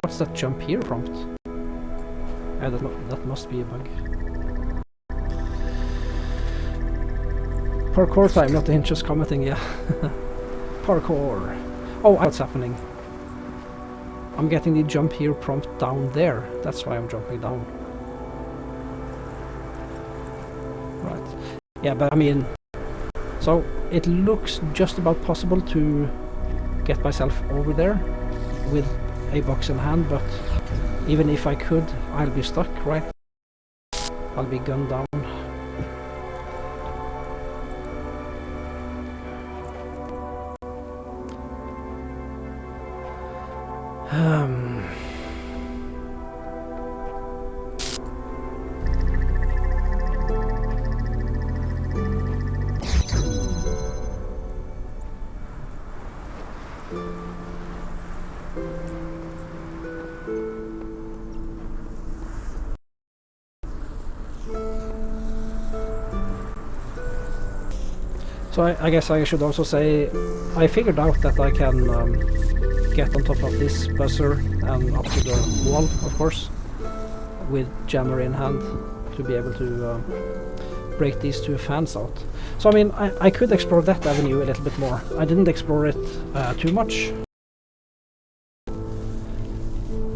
What's that jump here prompt? Yeah, that must be a bug. Parkour time, not the hinge, just commenting, yeah. Parkour. Oh, what's happening? I'm getting the jump here prompt down there. That's why I'm jumping down. Right. Yeah, but I mean... so, it looks just about possible to get myself over there with a box in hand, but even if I could, I'll be stuck, right? I'll be gunned down. So I guess I should also say I figured out that I can get on top of this buzzer and up to the wall, of course, with jammer in hand to be able to break these two fans out. So I mean, I could explore that avenue a little bit more. I didn't explore it too much.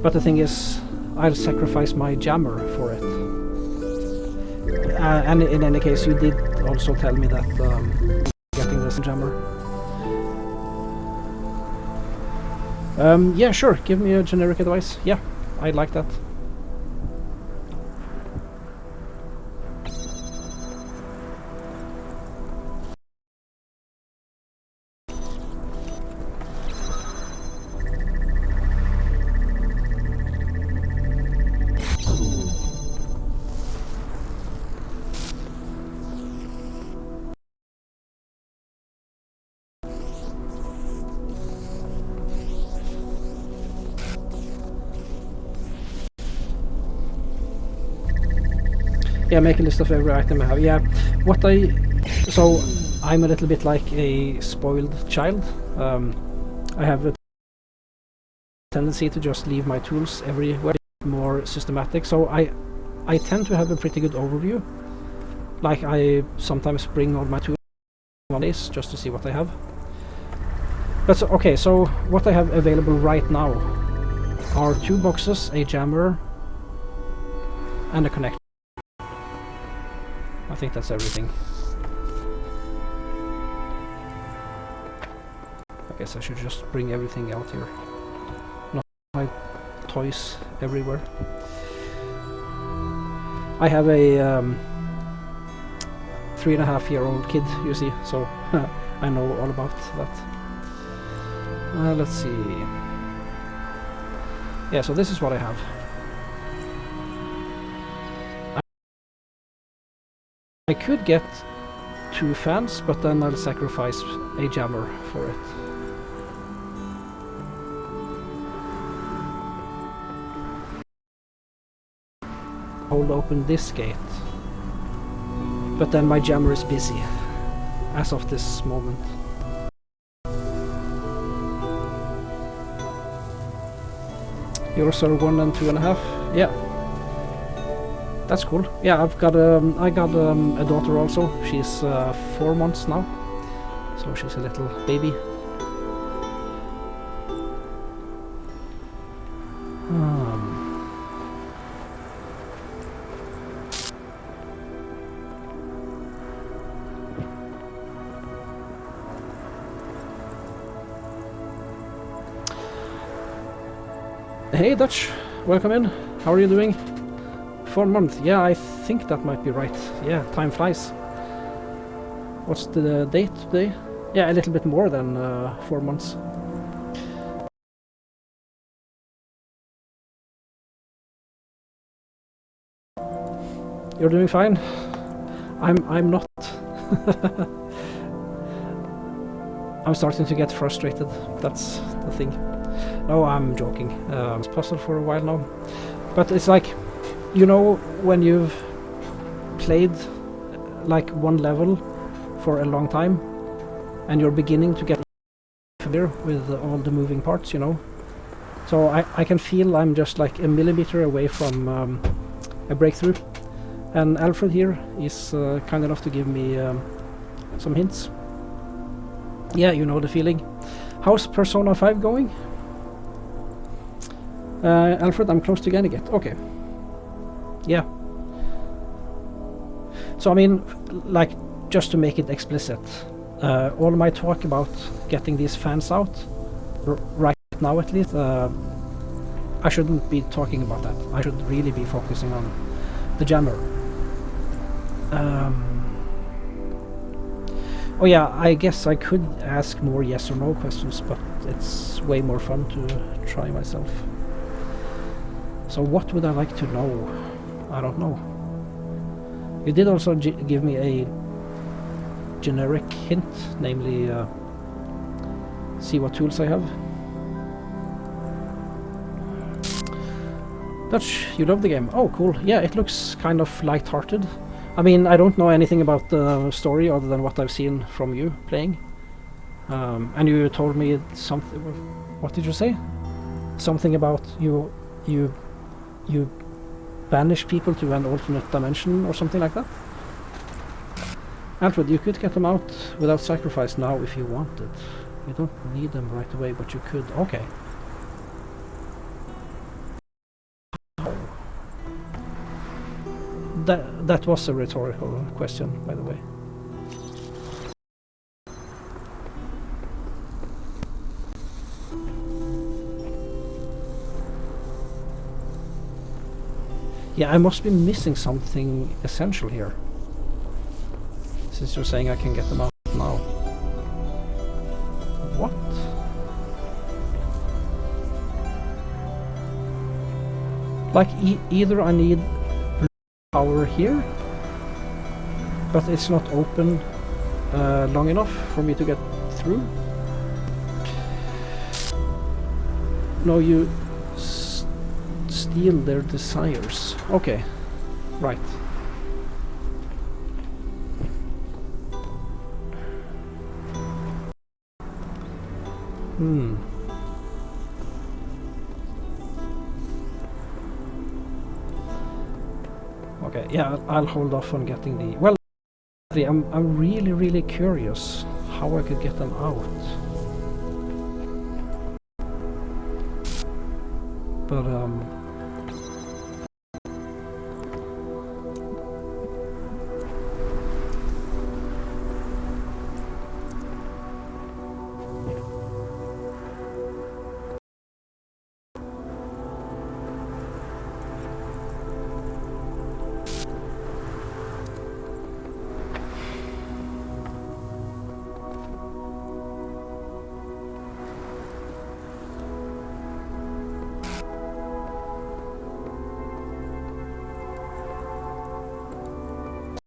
But the thing is, I'll sacrifice my jammer for it. And in any case, you did also tell me that getting this jammer. Yeah, sure, give me a generic advice. Yeah, I'd like that. Yeah, make a list of every item I have. Yeah, so I'm a little bit like a spoiled child. I have a tendency to just leave my tools everywhere, more systematic. So I tend to have a pretty good overview. Like I sometimes bring all my tools one days just to see what I have. But so what I have available right now are 2 boxes, a jammer, and a connector. I think that's everything. I guess I should just bring everything out here. Not my toys everywhere. I have a 3.5-year-old kid, you see, so I know all about that. Let's see. Yeah, so this is what I have. I could get 2 fans, but then I'll sacrifice a jammer for it. Hold open this gate. But then my jammer is busy, as of this moment. Yours are 1 and 2.5? Yeah. That's cool. Yeah, I got a daughter also. She's 4 months now, so she's a little baby. Hey Dutch, welcome in. How are you doing? 4 months. Yeah, I think that might be right. Yeah, time flies. What's the date today? Yeah, a little bit more than 4 months. You're doing fine? I'm not. I'm starting to get frustrated. That's the thing. No, I'm joking. It's puzzled for a while now. But it's like, you know, when you've played like one level for a long time and you're beginning to get familiar with all the moving parts, you know. So I can feel I'm just like a millimeter away from a breakthrough. And Alfred here is kind enough to give me some hints. Yeah, you know the feeling. How's Persona 5 going? Alfred, I'm close to getting it. Okay. Yeah. So I mean, like, just to make it explicit, all my talk about getting these fans out, right now at least, I shouldn't be talking about that. I should really be focusing on the jammer. Oh yeah, I guess I could ask more yes or no questions, but it's way more fun to try myself. So what would I like to know? I don't know. You did also give me a generic hint, namely see what tools I have. Dutch, you love the game. Oh, cool. Yeah, it looks kind of light-hearted. I mean, I don't know anything about the story other than what I've seen from you playing. And you told me something. What did you say? Something about you banish people to an alternate dimension or something like that? Alfred, you could get them out without sacrifice now if you wanted. You don't need them right away, but you could. Okay. That was a rhetorical question, by the way. Yeah, I must be missing something essential here, since you're saying I can get them out now. What? Like, either I need power here, but it's not open long enough for me to get through. No, you steal their desires. Okay, right. Hmm. Okay, yeah, I'll hold off on getting the... Well, I'm really, really curious how I could get them out. But,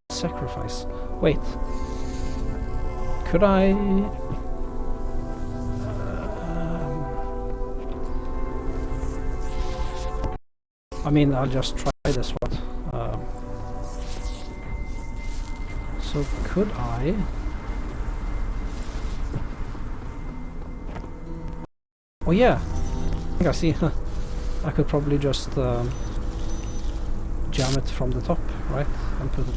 sacrifice. Wait. Could I... I mean, I'll just try this one. So could I... Oh yeah! I think I see. I could probably just jam it from the top, right? And put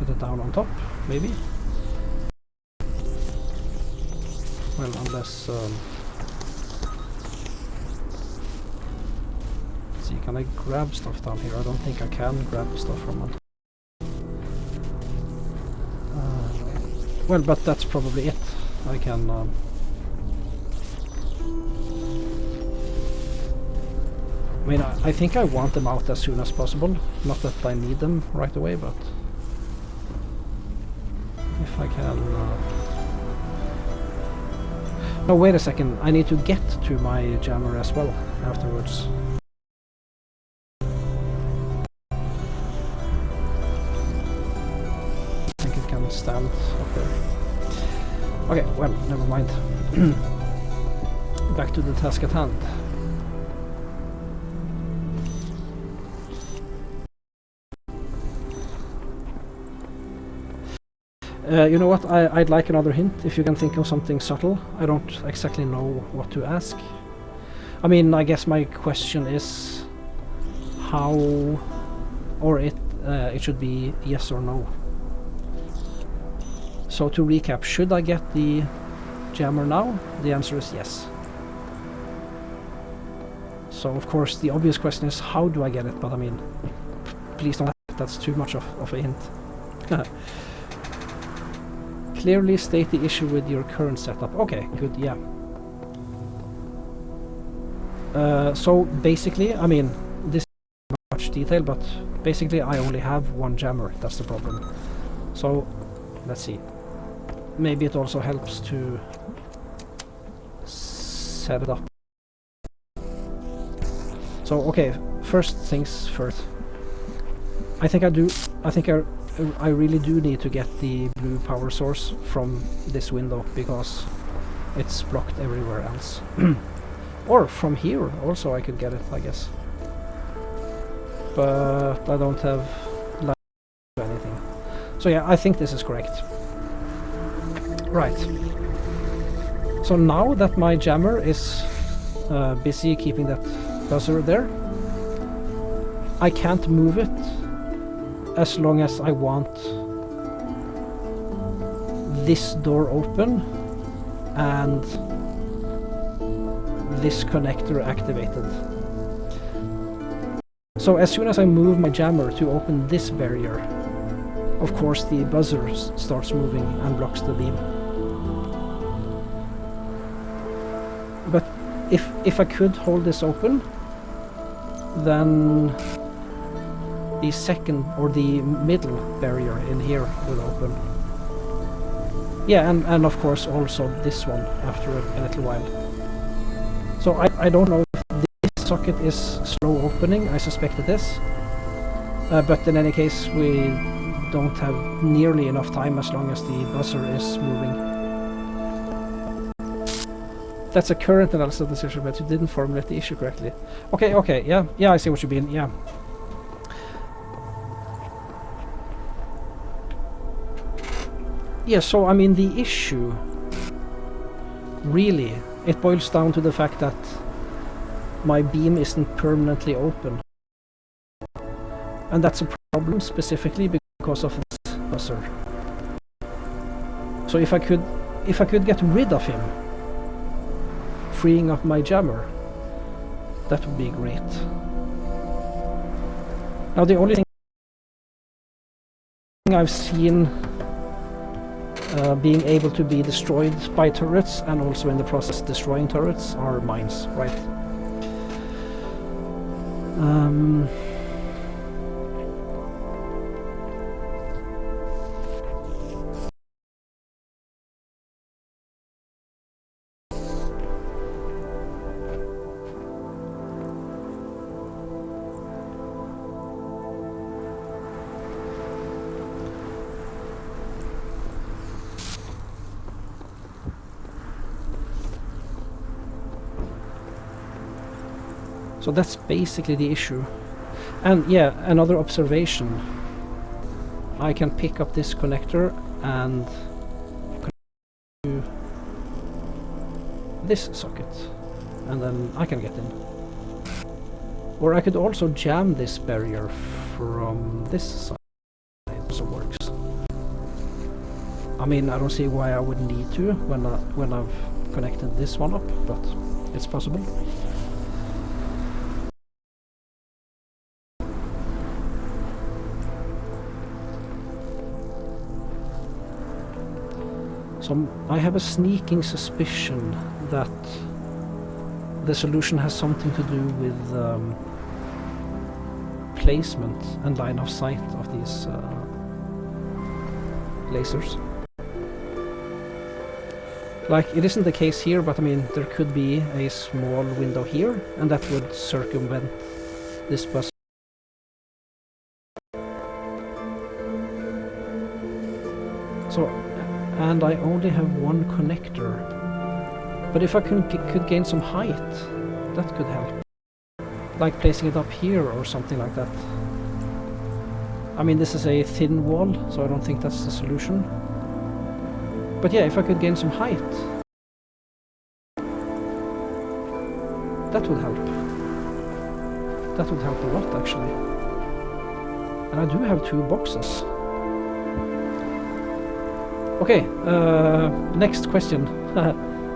it down on top, maybe? Well, unless... let's see, can I grab stuff down here? I don't think I can grab stuff from on top. Well, but that's probably it. I can... I mean, I think I want them out as soon as possible. Not that I need them right away, but... if I can... No, wait a second. I need to get to my jammer as well afterwards. I think it can stand up there. Okay, well, never mind. Back to the task at hand. You know what, I'd like another hint, if you can think of something subtle. I don't exactly know what to ask. I mean, I guess my question is how, or it should be yes or no. So to recap, should I get the jammer now? The answer is yes. So of course the obvious question is how do I get it, but I mean, please don't, that's too much of a hint. Clearly state the issue with your current setup. Okay, good, yeah. So basically, I mean, this is not much detail, but basically I only have one jammer, that's the problem. So, let's see. Maybe it also helps to set it up. So, okay, first things first. I really do need to get the blue power source from this window because it's blocked everywhere else. Or from here also I could get it, I guess. But I don't have light or anything. So yeah, I think this is correct. Right. So now that my jammer is busy keeping that buzzer there, I can't move it as long as I want this door open and this connector activated. So as soon as I move my jammer to open this barrier, of course the buzzer starts moving and blocks the beam. But if I could hold this open, then the second or the middle barrier in here will open. Yeah, and of course also this one after a little while. So I don't know if this socket is slow opening, I suspect it is. But in any case we don't have nearly enough time as long as the buzzer is moving. That's a current analysis of this issue, but you didn't formulate the issue correctly. Okay, yeah, I see what you mean, yeah. Yeah, so I mean the issue really it boils down to the fact that my beam isn't permanently open. And that's a problem specifically because of this buzzer. So if I could get rid of him, freeing up my jammer, that would be great. Now the only thing I've seen being able to be destroyed by turrets, and also in the process destroying turrets, are mines, right? So that's basically the issue. And yeah, another observation. I can pick up this connector and connect to this socket, and then I can get in. Or I could also jam this barrier from this side. It also works. I mean, I don't see why I would need to when I've connected this one up, but it's possible. So I have a sneaking suspicion that the solution has something to do with placement and line of sight of these lasers. Like, it isn't the case here, but I mean, there could be a small window here, and that would circumvent this bus. So, and I only have one connector. But if I could gain some height, that could help. Like placing it up here or something like that. I mean, this is a thin wall, so I don't think that's the solution. But yeah, if I could gain some height, that would help. That would help a lot, actually. And I do have 2 boxes. Okay, next question.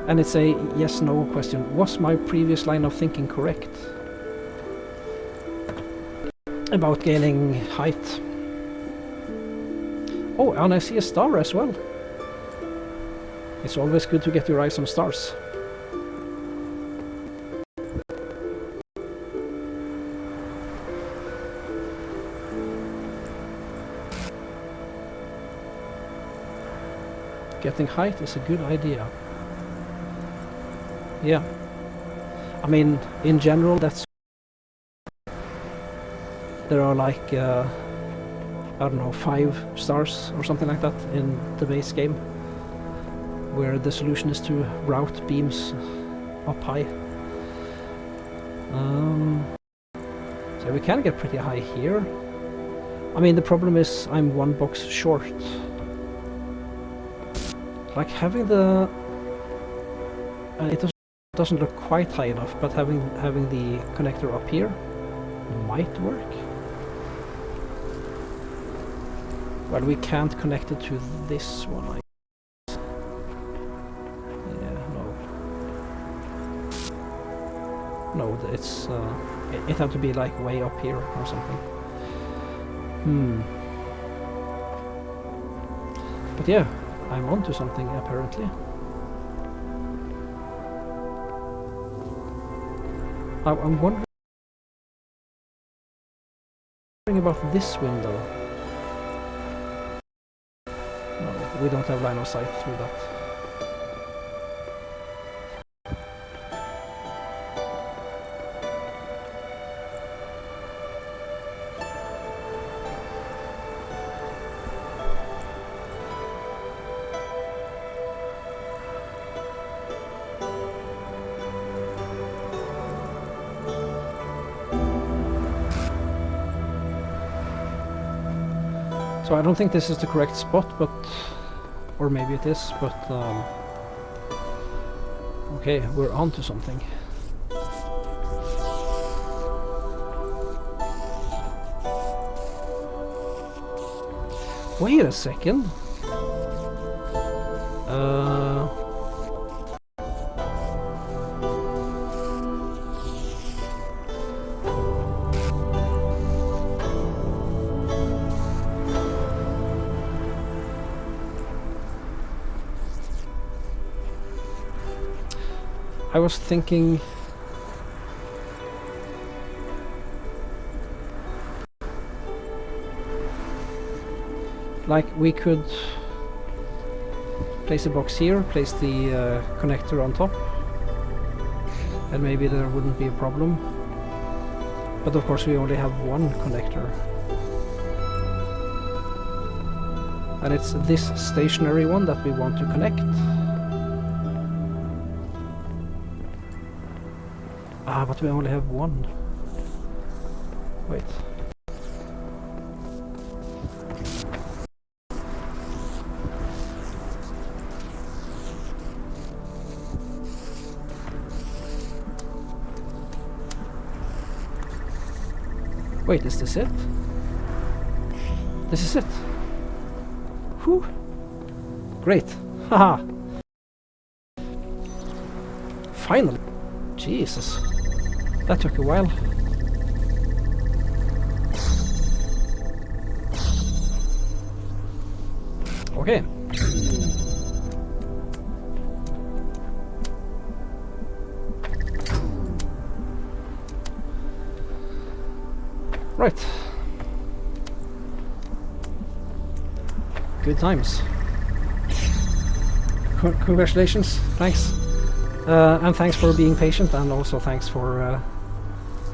And it's a yes-no question. Was my previous line of thinking correct about gaining height? Oh, and I see a star as well. It's always good to get your eyes on stars. Getting height is a good idea. Yeah. I mean, in general, that's... There are like, I don't know, 5 stars or something like that in the base game, where the solution is to route beams up high. So we can get pretty high here. I mean, the problem is I'm 1 box short. Like having the... it doesn't look quite high enough, but having the connector up here might work. Well, we can't connect it to this one, I guess. Yeah, no. No, it's... it had to be like way up here or something. But yeah, I'm onto something apparently. I'm wondering about this window. No, we don't have line of sight through that. So I don't think this is the correct spot, but... or maybe it is, but... okay, Okay, we're on to something. Wait a second. I was thinking like we could place a box here, place the connector on top, and maybe there wouldn't be a problem. But of course we only have one connector. And it's this stationary one that we want to connect. Ah, but we only have one. Wait. Wait, is this it? This is it. Whew. Great. Haha. Finally. Jesus. That took a while. Okay. Right. Good times. Congratulations. Thanks. And thanks for being patient, and also thanks for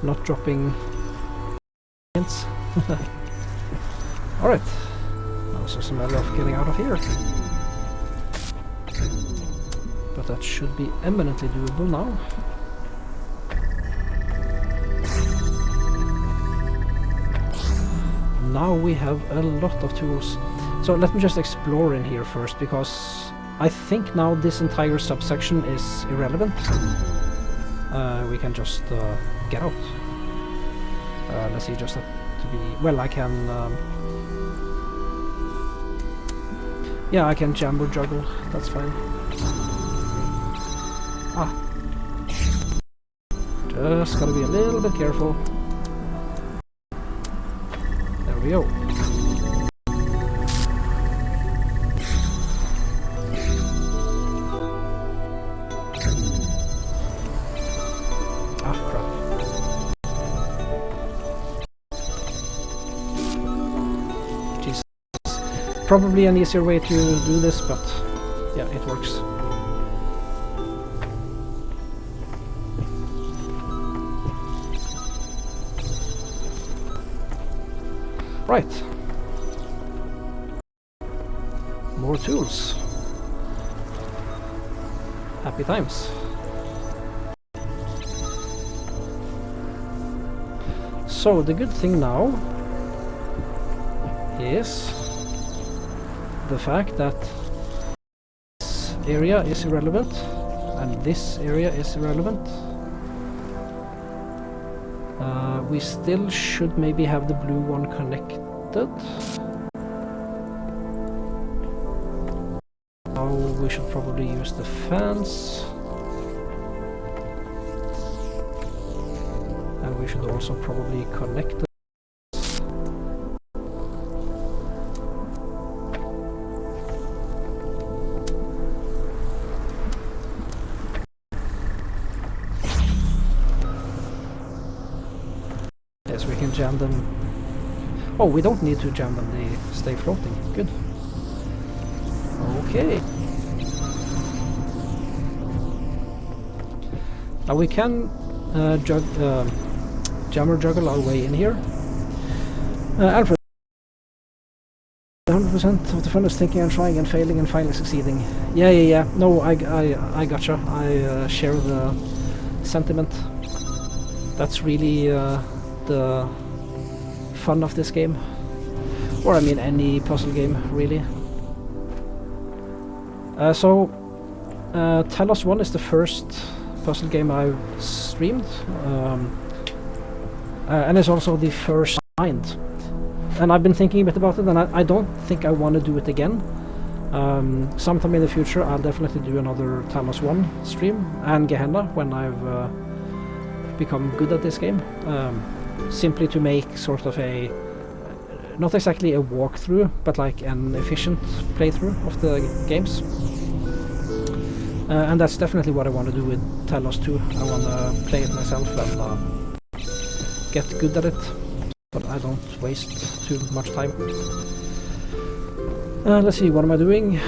not dropping hints. Alright. Now it's just a matter of getting out of here. But that should be eminently doable now. Now we have a lot of tools. So let me just explore in here first, because I think now this entire subsection is irrelevant. We can just get out. Let's see, just to be... Well, I can... yeah, I can jam or juggle. That's fine. Ah. Just gotta be a little bit careful. There we go. Probably an easier way to do this, but yeah, it works. Right. More tools. Happy times. So the good thing now is the fact that this area is irrelevant and this area is irrelevant. We still should maybe have the blue one connected. Now we should probably use the fans. And we should also probably connect it. Yes, we can jam them. Oh, we don't need to jam them, they stay floating. Good. Okay. Now we can jam or juggle our way in here. Alfred, 100% of the fun is thinking and trying and failing and finally succeeding. Yeah. No, I gotcha. I share the sentiment. That's really the fun of this game, or I mean any puzzle game really. So Talos 1 is the first puzzle game I've streamed, and it's also the first mind. And I've been thinking a bit about it, and I don't think I want to do it again. Sometime in the future I'll definitely do another Talos 1 stream, and Gehenna, when I've become good at this game. Simply to make sort of a, not exactly a walkthrough, but like an efficient playthrough of the games. And that's definitely what I want to do with Talos 2. I want to play it myself and get good at it, but I don't waste too much time. Let's see, what am I doing?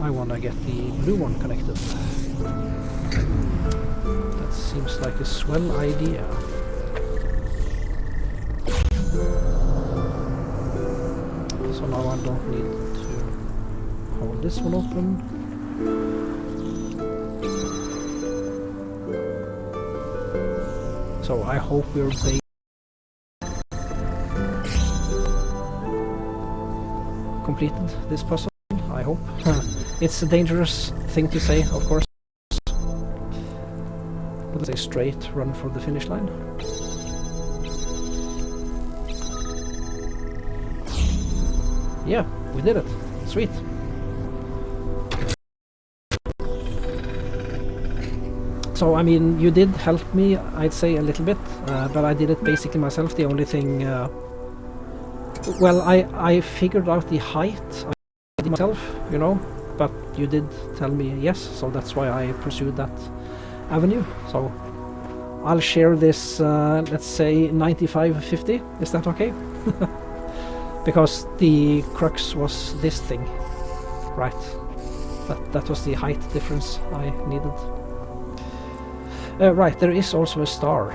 I want to get the blue one connected. That seems like a swell idea. So now I don't need to hold this one open. So I hope we're completed this puzzle, I hope. It's a dangerous thing to say, of course. But it's a straight run for the finish line. Yeah, we did it. Sweet. So, I mean, you did help me, I'd say, a little bit, but I did it basically myself. The only thing... well, I figured out the height I did myself, you know, but you did tell me yes, so that's why I pursued that avenue. So, I'll share this, let's say, 95-50. Is that okay? Because the crux was this thing, right? That was the height difference I needed. Right, there is also a star.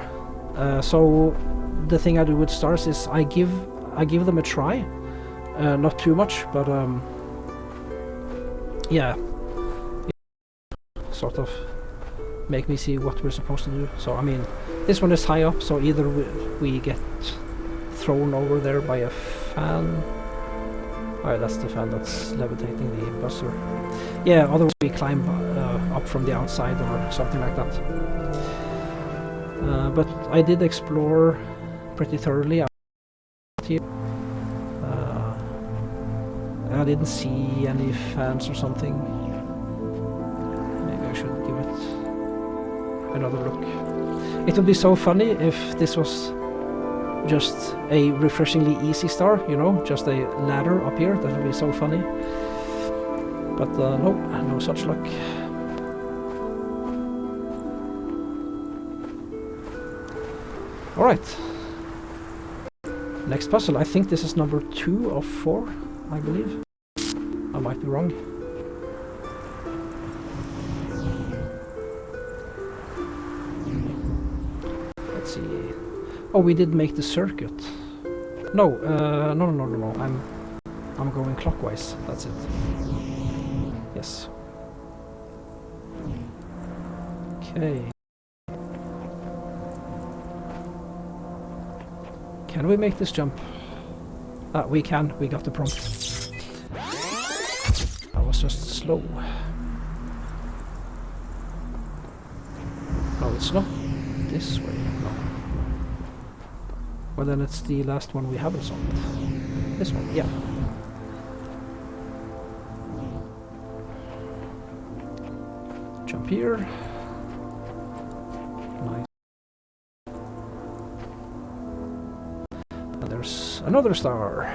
So the thing I do with stars is I give them a try. Not too much, but yeah, sort of make me see what we're supposed to do. So I mean, this one is high up, so either we get thrown over there by a fan. Oh, that's the fan that's levitating the buzzer. Yeah, otherwise we climb up from the outside or something like that. But I did explore pretty thoroughly out here. I didn't see any fans or something. Maybe I should give it another look. It would be so funny if this was just a refreshingly easy star, you know, just a ladder up here. That would be so funny. But no such luck. Alright. Next puzzle. I think this is number 2 of 4, I believe. I might be wrong. Let's see. Oh, we did make the circuit. No, no. I'm going clockwise. That's it. Yes. Okay. Can we make this jump? We can. We got the prompt. I was just slow. No, it's not this way. No. Well, then it's the last one we haven't solved. This one, yeah. Jump here. Nice. And there's another star.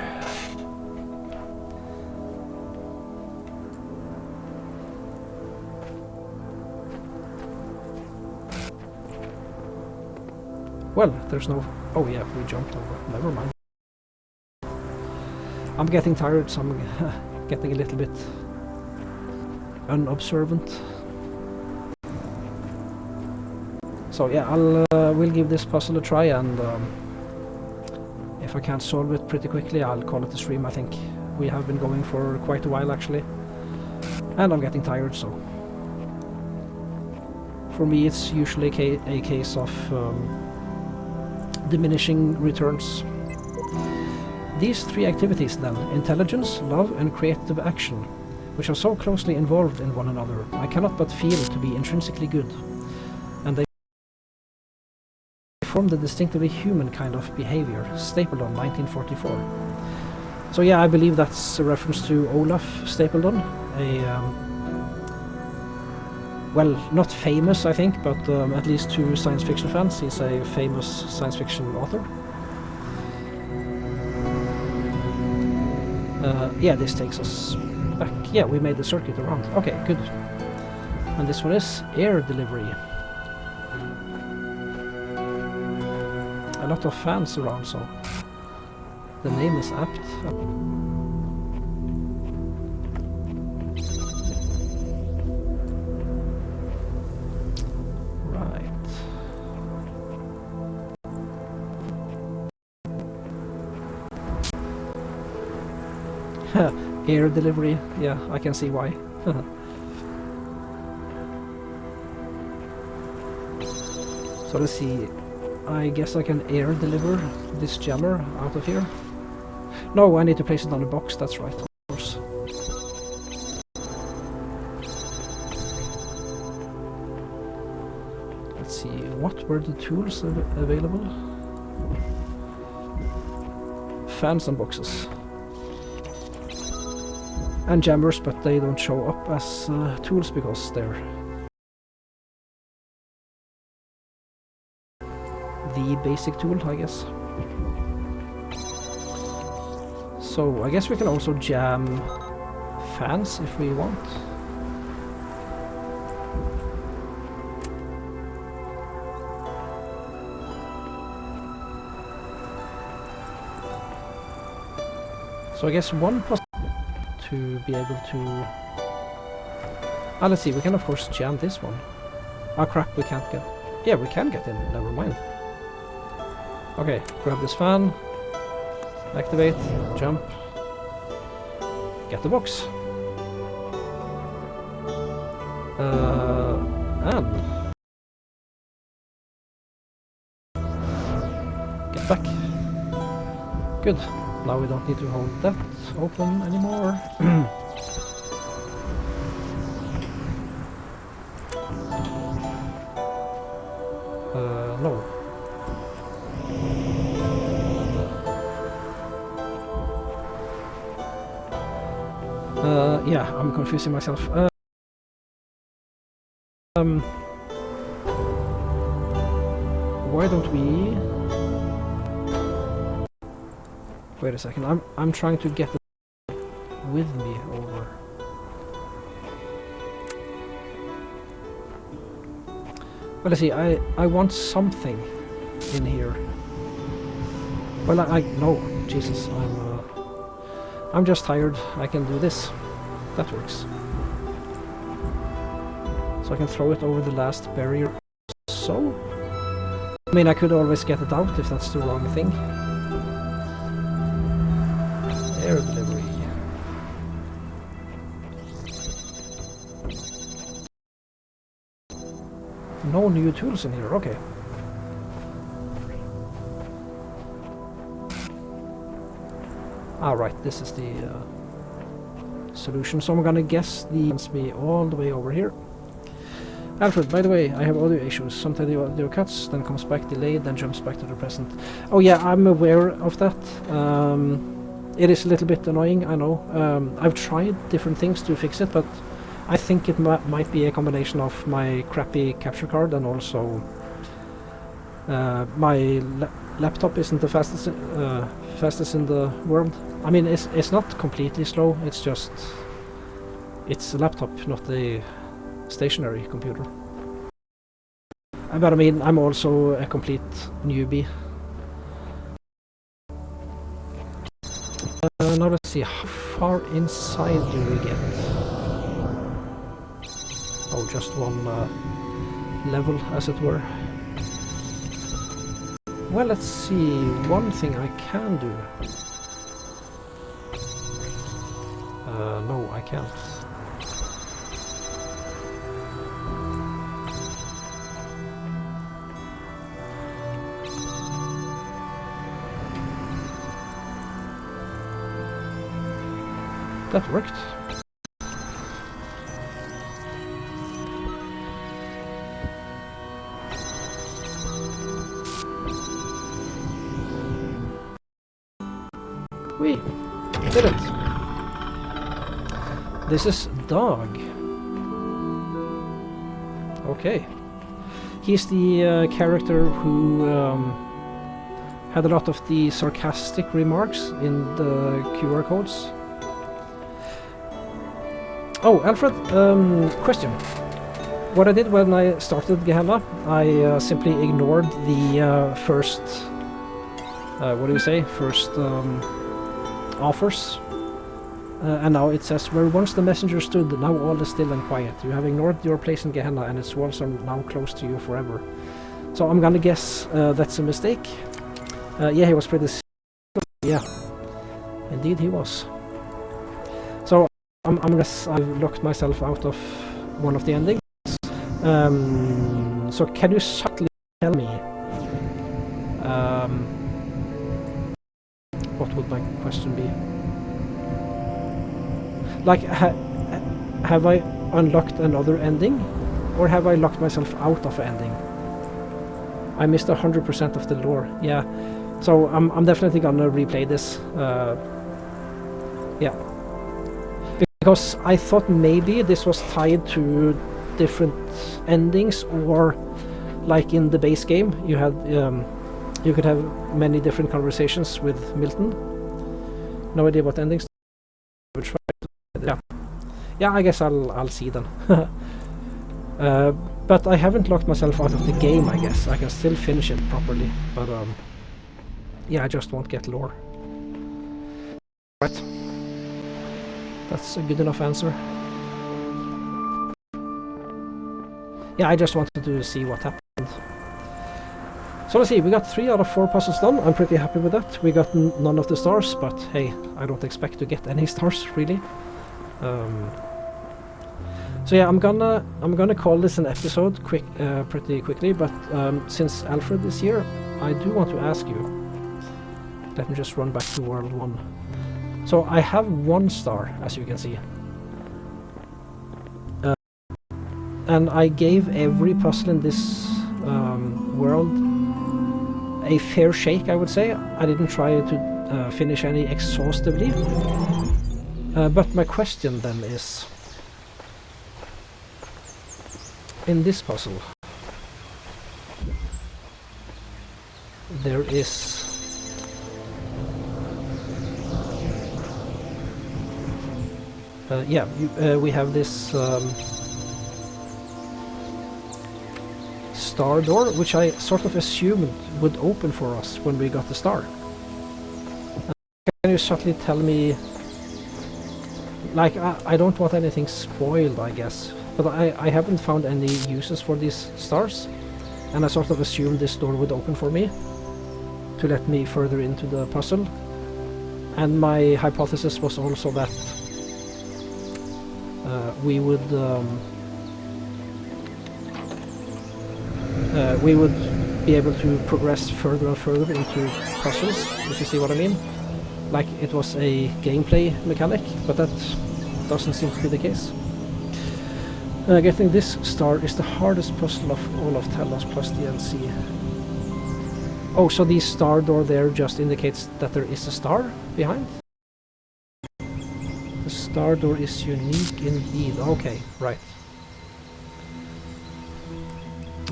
Well, there's no... Oh yeah, we jumped over. Never mind. I'm getting tired, so I'm getting a little bit unobservant. So yeah, we'll give this puzzle a try, and if I can't solve it pretty quickly, I'll call it a stream. I think we have been going for quite a while actually, and I'm getting tired, so for me it's usually a case of diminishing returns. These 3 activities then: intelligence, love and creative action. which are so closely involved in one another, I cannot but feel to be intrinsically good, and they form the distinctively human kind of behavior, Stapledon, 1944. So yeah, I believe that's a reference to Olaf Stapledon, well, not famous, I think, but at least to science fiction fans, he's a famous science fiction author. Yeah, this takes us back. Yeah, we made the circuit around. Okay, good. And this one is air delivery. A lot of fans around, so the name is apt. Air delivery, yeah, I can see why. So let's see, I guess I can air deliver this jammer out of here. No, I need to place it on a box, that's right, of course. Let's see, what were the tools available? Fans and boxes. And jammers, but they don't show up as tools because they're the basic tool, I guess. So I guess we can also jam fans if we want. So I guess one to be able to... Ah, let's see, we can of course jam this one. Ah crap, we can't get... Yeah, we can get in, never mind. Okay, grab this fan, activate, jump, get the box. And... get back. Good. Now we don't need to hold that open anymore. No. Yeah, I'm confusing myself. Why don't we... Wait a second, I'm trying to get it with me over. Well, let's see, I want something in here. Well, no, Jesus, I'm just tired. I can do this. That works. So I can throw it over the last barrier. So, I mean, I could always get it out if that's the wrong thing. Air delivery. No new tools in here, okay. Right, this is the solution. So I'm gonna guess the me all the way over here. Alfred, by the way, I have audio issues. Sometimes the audio cuts, then comes back delayed, then jumps back to the present. Oh yeah, I'm aware of that. It is a little bit annoying, I know. I've tried different things to fix it, but I think it might be a combination of my crappy capture card and also my laptop isn't the fastest in the world. I mean, it's not completely slow, it's just... it's a laptop, not a stationary computer. But I mean, I'm also a complete newbie. Now let's see, how far inside do we get? Oh, just one level, as it were. Well, let's see, one thing I can do. No, I can't. That worked. We did it. This is Dog. Okay. He's the character who had a lot of the sarcastic remarks in the QR codes. Oh, Alfred, question. What I did when I started Gehenna, I simply ignored the first, what do you say, first offers. And now it says, where once the messenger stood, now all is still and quiet. You have ignored your place in Gehenna, and its walls are now close to you forever. So I'm gonna guess that's a mistake. Yeah, he was pretty yeah, indeed he was. So I'm guess I've locked myself out of one of the endings. So can you subtly tell me what would my question be? Like, have I unlocked another ending, or have I locked myself out of an ending? I missed 100% of the lore. Yeah, so I'm definitely gonna replay this. Yeah, because I thought maybe this was tied to different endings, or like in the base game, you had you could have many different conversations with Milton. No idea what endings. Yeah, yeah. I guess I'll see then. But I haven't locked myself out of the game. I guess I can still finish it properly, but yeah, I just won't get lore. Right. That's a good enough answer. Yeah, I just wanted to see what happened. So let's see, we got 3 out of 4 puzzles done. I'm pretty happy with that. We got none of the stars, but hey, I don't expect to get any stars really. So yeah, I'm gonna call this an episode pretty quickly. But since Alfred is here, I do want to ask you. Let me just run back to World 1. So I have 1 star, as you can see. And I gave every puzzle in this world a fair shake, I would say. I didn't try to finish any exhaustively. But my question then is, in this puzzle, there is yeah, we have this star door, which I sort of assumed would open for us when we got the star. Can you subtly tell me, like, I don't want anything spoiled, I guess, but I haven't found any uses for these stars, and I sort of assumed this door would open for me to let me further into the puzzle. And my hypothesis was also that we would be able to progress further and further into puzzles, if you see what I mean. Like it was a gameplay mechanic, but that doesn't seem to be the case. Getting this star is the hardest puzzle of all of Talos plus DLC. Oh, so the star door there just indicates that there is a star behind? The star door is unique indeed. Okay, right.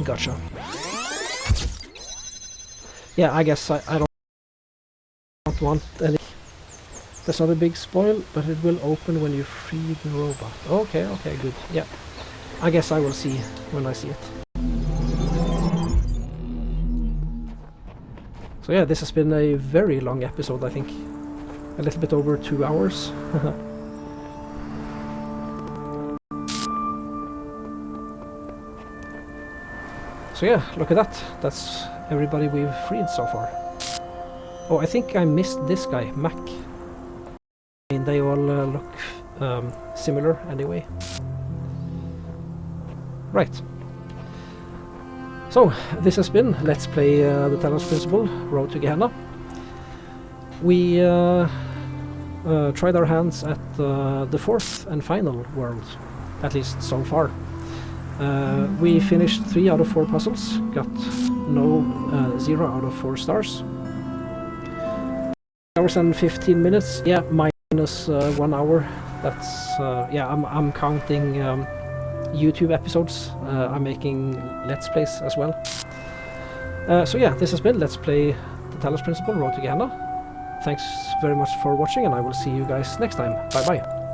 Gotcha. Yeah, I guess I don't want any. That's not a big spoil, but it will open when you free the robot. Okay, okay, good. Yeah. I guess I will see when I see it. So yeah, this has been a very long episode, I think. A little bit over 2 hours. So yeah, look at that. That's everybody we've freed so far. Oh, I think I missed this guy, Mac. I mean, they all look similar anyway. Right. So, this has been Let's Play the Talos Principle, Road to Gehenna. We tried our hands at the 4th and final world, at least so far. We finished 3 out of 4 puzzles, got no 0 out of 4 stars. hours and 15 minutes. Yeah, minus 1 hour. That's yeah. I'm counting YouTube episodes. I'm making Let's Plays as well. So yeah, this has been Let's Play the Talos Principle, Road to Gehenna. Thanks very much for watching, and I will see you guys next time. Bye bye.